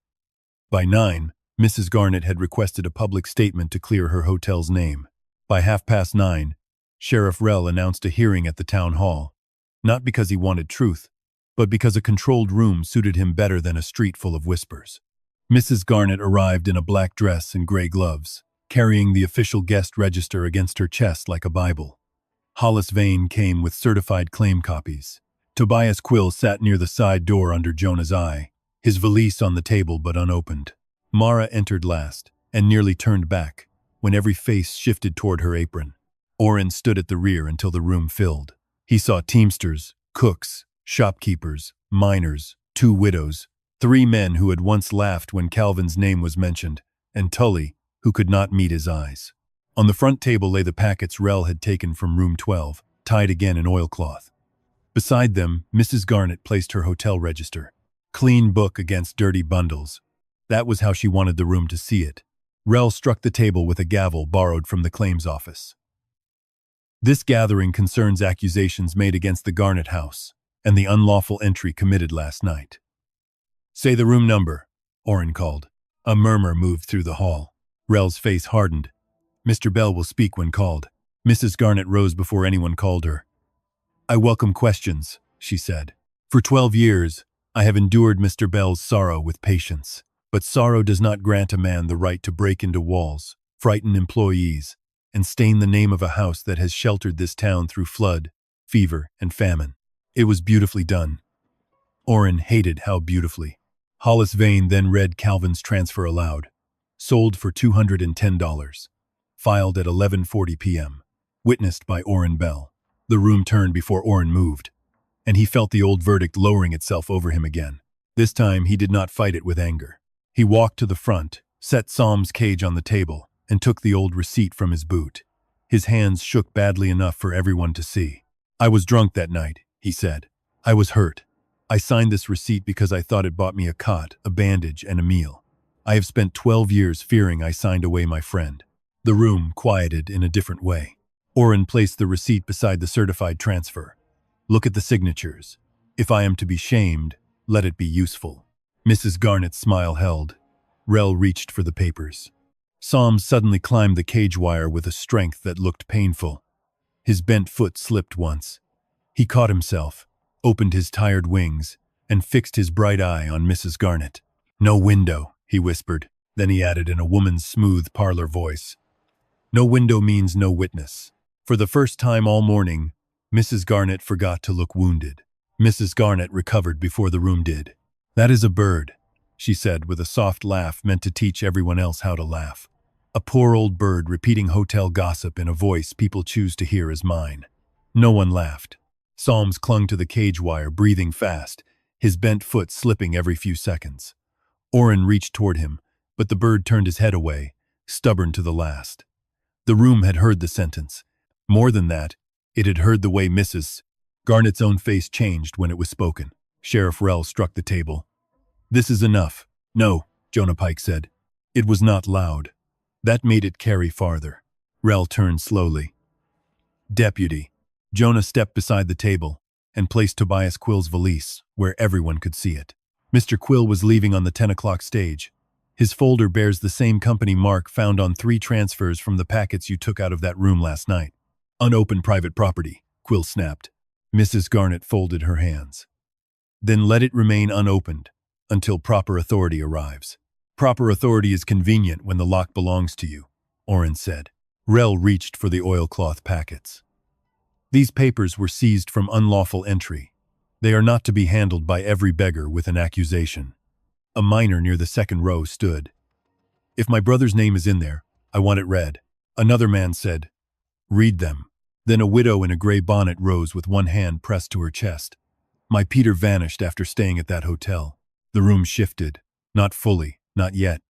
By 9, Mrs. Garnett had requested a public statement to clear her hotel's name. By 9:30, Sheriff Rell announced a hearing at the town hall. Not because he wanted truth, but because a controlled room suited him better than a street full of whispers. Mrs. Garnett arrived in a black dress and gray gloves, carrying the official guest register against her chest like a Bible. Hollis Vane came with certified claim copies. Tobias Quill sat near the side door under Jonah's eye, his valise on the table but unopened. Mara entered last, and nearly turned back, when every face shifted toward her apron. Orrin stood at the rear until the room filled. He saw teamsters, cooks, shopkeepers, miners, 2 widows, 3 men who had once laughed when Calvin's name was mentioned, and Tully, who could not meet his eyes. On the front table lay the packets Rell had taken from room 12, tied again in oilcloth. Beside them, Mrs. Garnett placed her hotel register. Clean book against dirty bundles. That was how she wanted the room to see it. Rell struck the table with a gavel borrowed from the claims office. "This gathering concerns accusations made against the Garnett house and the unlawful entry committed last night." "Say the room number," Orrin called. A murmur moved through the hall. Rell's face hardened. "Mr. Bell will speak when called." Mrs. Garnett rose before anyone called her. "I welcome questions," she said. "For 12 years, I have endured Mr. Bell's sorrow with patience. But sorrow does not grant a man the right to break into walls, frighten employees, and stain the name of a house that has sheltered this town through flood, fever, and famine. It was beautifully done." Orrin hated how beautifully. Hollis Vane then read Calvin's transfer aloud. "Sold for $210. Filed at 11:40 p.m. Witnessed by Orrin Bell." The room turned before Orrin moved, and he felt the old verdict lowering itself over him again. This time he did not fight it with anger. He walked to the front, set Psalm's cage on the table, and took the old receipt from his boot. His hands shook badly enough for everyone to see. "I was drunk that night," he said. "I was hurt. I signed this receipt because I thought it bought me a cot, a bandage, and a meal. I have spent 12 years fearing I signed away my friend." The room quieted in a different way. Orrin placed the receipt beside the certified transfer. "Look at the signatures. If I am to be shamed, let it be useful." Mrs. Garnett's smile held. Rell reached for the papers. Psalms suddenly climbed the cage wire with a strength that looked painful. His bent foot slipped once. He caught himself, opened his tired wings, and fixed his bright eye on Mrs. Garnett. "No window," he whispered. Then he added in a woman's smooth parlor voice, "No window means no witness." For the first time all morning, Mrs. Garnett forgot to look wounded. Mrs. Garnett recovered before the room did. "That is a bird," she said with a soft laugh meant to teach everyone else how to laugh. A poor old bird repeating hotel gossip in a voice people choose to hear as mine. No one laughed. Psalms clung to the cage wire, breathing fast, his bent foot slipping every few seconds. Oren reached toward him, but the bird turned his head away, stubborn to the last. The room had heard the sentence. More than that, it had heard the way Mrs. Garnett's own face changed when it was spoken. Sheriff Rell struck the table. "This is enough." "No," Jonah Pike said. It was not loud. That made it carry farther. Rell turned slowly. "Deputy." Jonah stepped beside the table and placed Tobias Quill's valise where everyone could see it. Mr. Quill was leaving on the 10 o'clock stage. His folder bears the same company mark found on 3 transfers from the packets you took out of that room last night. "Unopened private property," Quill snapped. Mrs. Garnett folded her hands. "Then let it remain unopened until proper authority arrives." "Proper authority is convenient when the lock belongs to you," Oren said. Rell reached for the oilcloth packets. "These papers were seized from unlawful entry. They are not to be handled by every beggar with an accusation." A miner near the second row stood. "If my brother's name is in there, I want it read." Another man said, "Read them." Then a widow in a gray bonnet rose with one hand pressed to her chest. "My Peter vanished after staying at that hotel." The room shifted. Not fully, not yet.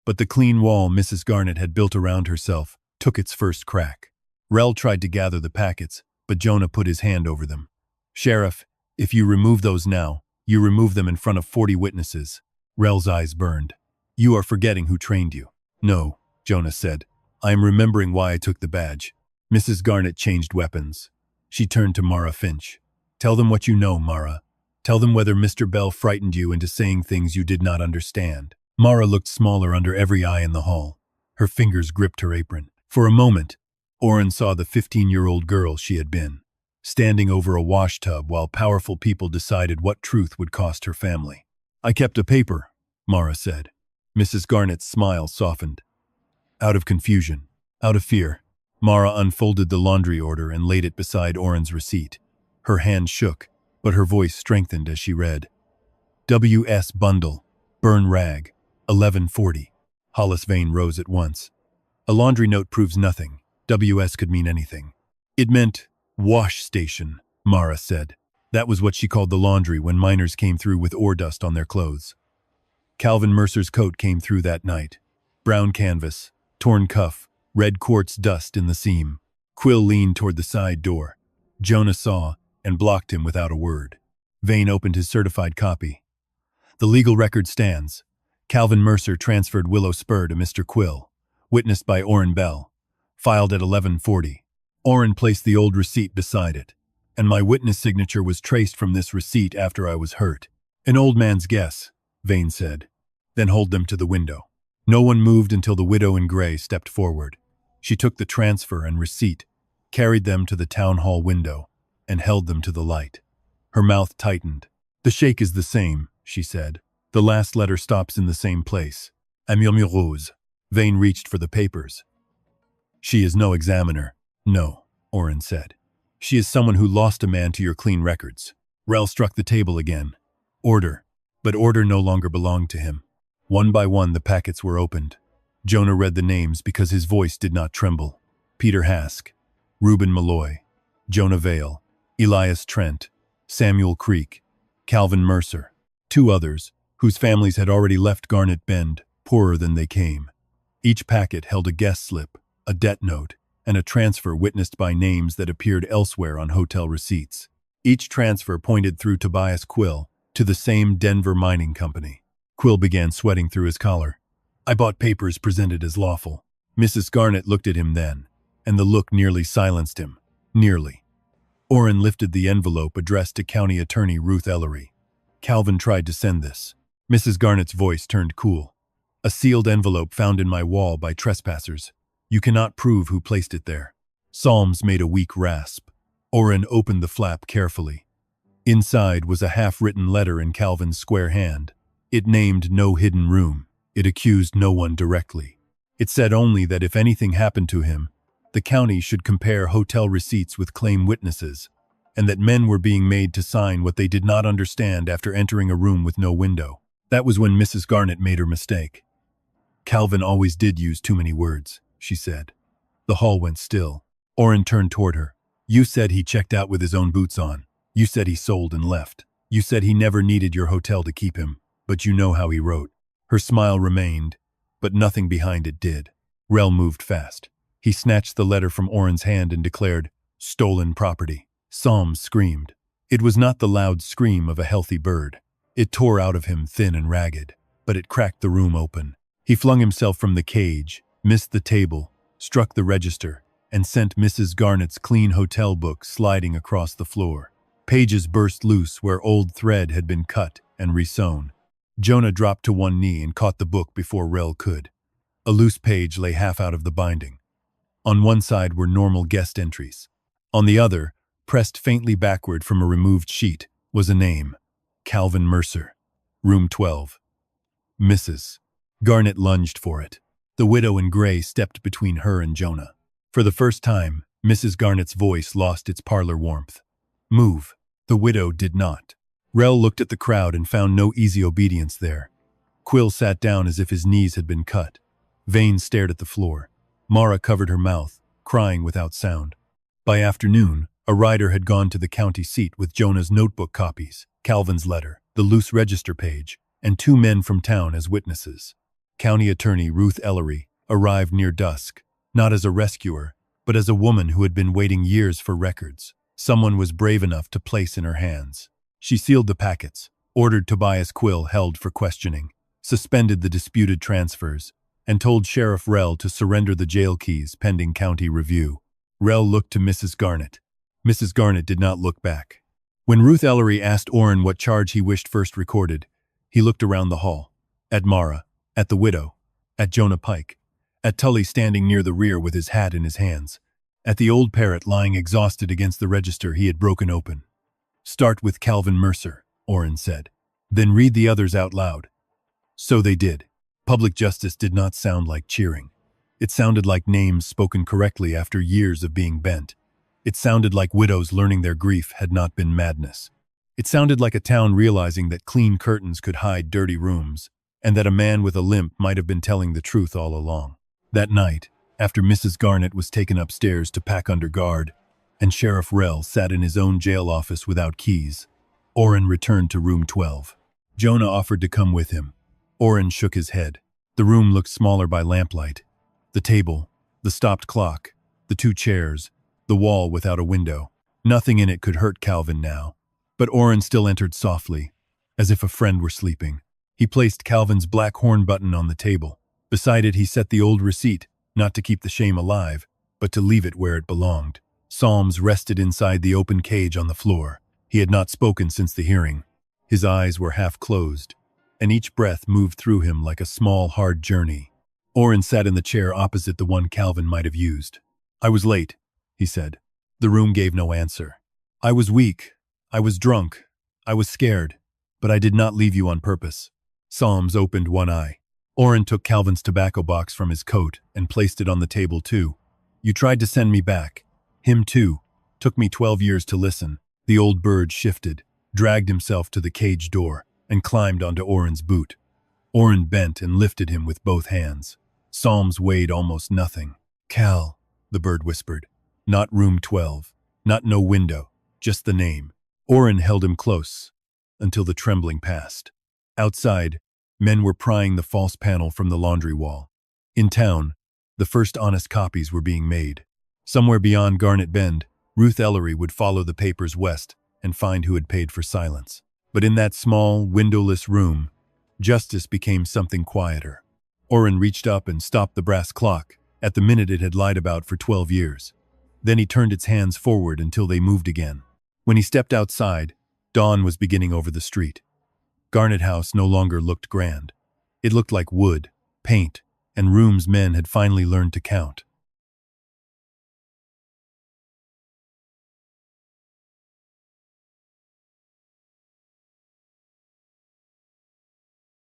But the clean wall Mrs. Garnett had built around herself took its first crack. Rell tried to gather the packets, but Jonah put his hand over them. "Sheriff, if you remove those now, you remove them in front of 40 witnesses. Rell's eyes burned. "You are forgetting who trained you." "No," Jonah said. "I am remembering why I took the badge." Mrs. Garnett changed weapons. She turned to Mara Finch. "Tell them what you know, Mara. Tell them whether Mr. Bell frightened you into saying things you did not understand." Mara looked smaller under every eye in the hall. Her fingers gripped her apron. For a moment, Oren saw the 15-year-old girl she had been, standing over a washtub while powerful people decided what truth would cost her family. "I kept a paper," Mara said. Mrs. Garnett's smile softened. Out of confusion, out of fear, Mara unfolded the laundry order and laid it beside Oren's receipt. Her hand shook, but her voice strengthened as she read. "W.S. Bundle, Burn Rag, 1140. Hollis Vane rose at once. "A laundry note proves nothing. W.S. could mean anything." "It meant wash station," Mara said. That was what she called the laundry when miners came through with ore dust on their clothes. Calvin Mercer's coat came through that night. Brown canvas, torn cuff, red quartz dust in the seam. Quill leaned toward the side door. Jonah saw and blocked him without a word. Vane opened his certified copy. "The legal record stands. Calvin Mercer transferred Willow Spur to Mr. Quill, witnessed by Oren Bell, filed at 1140. Oren placed the old receipt beside it, and my witness signature was traced from this receipt after I was hurt." "An old man's guess," Vane said. "Then hold them to the window." No one moved until the widow in gray stepped forward. She took the transfer and receipt, carried them to the town hall window, and held them to the light. Her mouth tightened. "The shake is the same," she said. "The last letter stops in the same place. Amir Rose." Vane reached for the papers. "She is no examiner." "No," Oren said. "She is someone who lost a man to your clean records." Rell struck the table again. "Order." But order no longer belonged to him. One by one the packets were opened. Jonah read the names because his voice did not tremble. Peter Hask, Reuben Malloy, Jonah Vale, Elias Trent, Samuel Creek, Calvin Mercer. 2 others, whose families had already left Garnet Bend, poorer than they came. Each packet held a guest slip, a debt note, and a transfer witnessed by names that appeared elsewhere on hotel receipts. Each transfer pointed through Tobias Quill to the same Denver mining company. Quill began sweating through his collar. "I bought papers presented as lawful." Mrs. Garnett looked at him then, and the look nearly silenced him. Nearly. Oren lifted the envelope addressed to County Attorney Ruth Ellery. "Calvin tried to send this." Mrs. Garnett's voice turned cool. "A sealed envelope found in my wall by trespassers. You cannot prove who placed it there." Psalms made a weak rasp. Oren opened the flap carefully. Inside was a half-written letter in Calvin's square hand. It named no hidden room. It accused no one directly. It said only that if anything happened to him, the county should compare hotel receipts with claim witnesses, and that men were being made to sign what they did not understand after entering a room with no window. That was when Mrs. Garnett made her mistake. Calvin always did use too many words, she said. The hall went still. Orrin turned toward her. You said he checked out with his own boots on. You said he sold and left. You said he never needed your hotel to keep him, but you know how he wrote. Her smile remained, but nothing behind it did. Rel moved fast. He snatched the letter from Orrin's hand and declared, "Stolen property." Psalms screamed. It was not the loud scream of a healthy bird. It tore out of him thin and ragged, but it cracked the room open. He flung himself from the cage, missed the table, struck the register, and sent Mrs. Garnett's clean hotel book sliding across the floor. Pages burst loose where old thread had been cut and resewn. Jonah dropped to one knee and caught the book before Rel could. A loose page lay half out of the binding. On one side were normal guest entries. On the other, pressed faintly backward from a removed sheet, was a name. Calvin Mercer. Room 12. Mrs. Garnett lunged for it. The widow in gray stepped between her and Jonah. For the first time, Mrs. Garnett's voice lost its parlor warmth. Move. The widow did not. Rel looked at the crowd and found no easy obedience there. Quill sat down as if his knees had been cut. Vane stared at the floor. Mara covered her mouth, crying without sound. By afternoon, a rider had gone to the county seat with Jonah's notebook copies, Calvin's letter, the loose register page, and 2 men from town as witnesses. County Attorney Ruth Ellery arrived near dusk, not as a rescuer, but as a woman who had been waiting years for records. Someone was brave enough to place in her hands. She sealed the packets, ordered Tobias Quill held for questioning, suspended the disputed transfers, and told Sheriff Rel to surrender the jail keys pending county review. Rel looked to Mrs. Garnett. Mrs. Garnett did not look back. When Ruth Ellery asked Orrin what charge he wished first recorded, he looked around the hall. At Mara, at the widow, at Jonah Pike, at Tully standing near the rear with his hat in his hands, at the old Parrot lying exhausted against the register he had broken open. Start with Calvin Mercer, Orrin said. Then read the others out loud. So they did. Public justice did not sound like cheering. It sounded like names spoken correctly after years of being bent. It sounded like widows learning their grief had not been madness. It sounded like a town realizing that clean curtains could hide dirty rooms, and that a man with a limp might have been telling the truth all along. That night, after Mrs. Garnett was taken upstairs to pack under guard, and Sheriff Rel sat in his own jail office without keys, Orrin returned to room 12. Jonah offered to come with him. Orrin shook his head. The room looked smaller by lamplight. The table, the stopped clock, the 2 chairs, the wall without a window. Nothing in it could hurt Calvin now. But Orrin still entered softly, as if a friend were sleeping. He placed Calvin's black horn button on the table. Beside it he set the old receipt, not to keep the shame alive, but to leave it where it belonged. Psalms rested inside the open cage on the floor. He had not spoken since the hearing. His eyes were half closed, and each breath moved through him like a small, hard journey. Orrin sat in the chair opposite the one Calvin might have used. I was late, he said. The room gave no answer. I was weak. I was drunk. I was scared. But I did not leave you on purpose. Psalms opened one eye. Orrin took Calvin's tobacco box from his coat and placed it on the table too. You tried to send me back. Him too. Took me 12 years to listen. The old bird shifted, dragged himself to the cage door, and climbed onto Orrin's boot. Orrin bent and lifted him with both hands. Psalms weighed almost nothing. Cal, the bird whispered. Not room 12. Not no window. Just the name. Orrin held him close, until the trembling passed. Outside, men were prying the false panel from the laundry wall. In town, the first honest copies were being made. Somewhere beyond Garnet Bend, Ruth Ellery would follow the papers west and find who had paid for silence. But in that small, windowless room, justice became something quieter. Orrin reached up and stopped the brass clock at the minute it had lied about for 12 years. Then he turned its hands forward until they moved again. When he stepped outside, dawn was beginning over the street. Garnet House no longer looked grand. It looked like wood, paint, and rooms men had finally learned to count.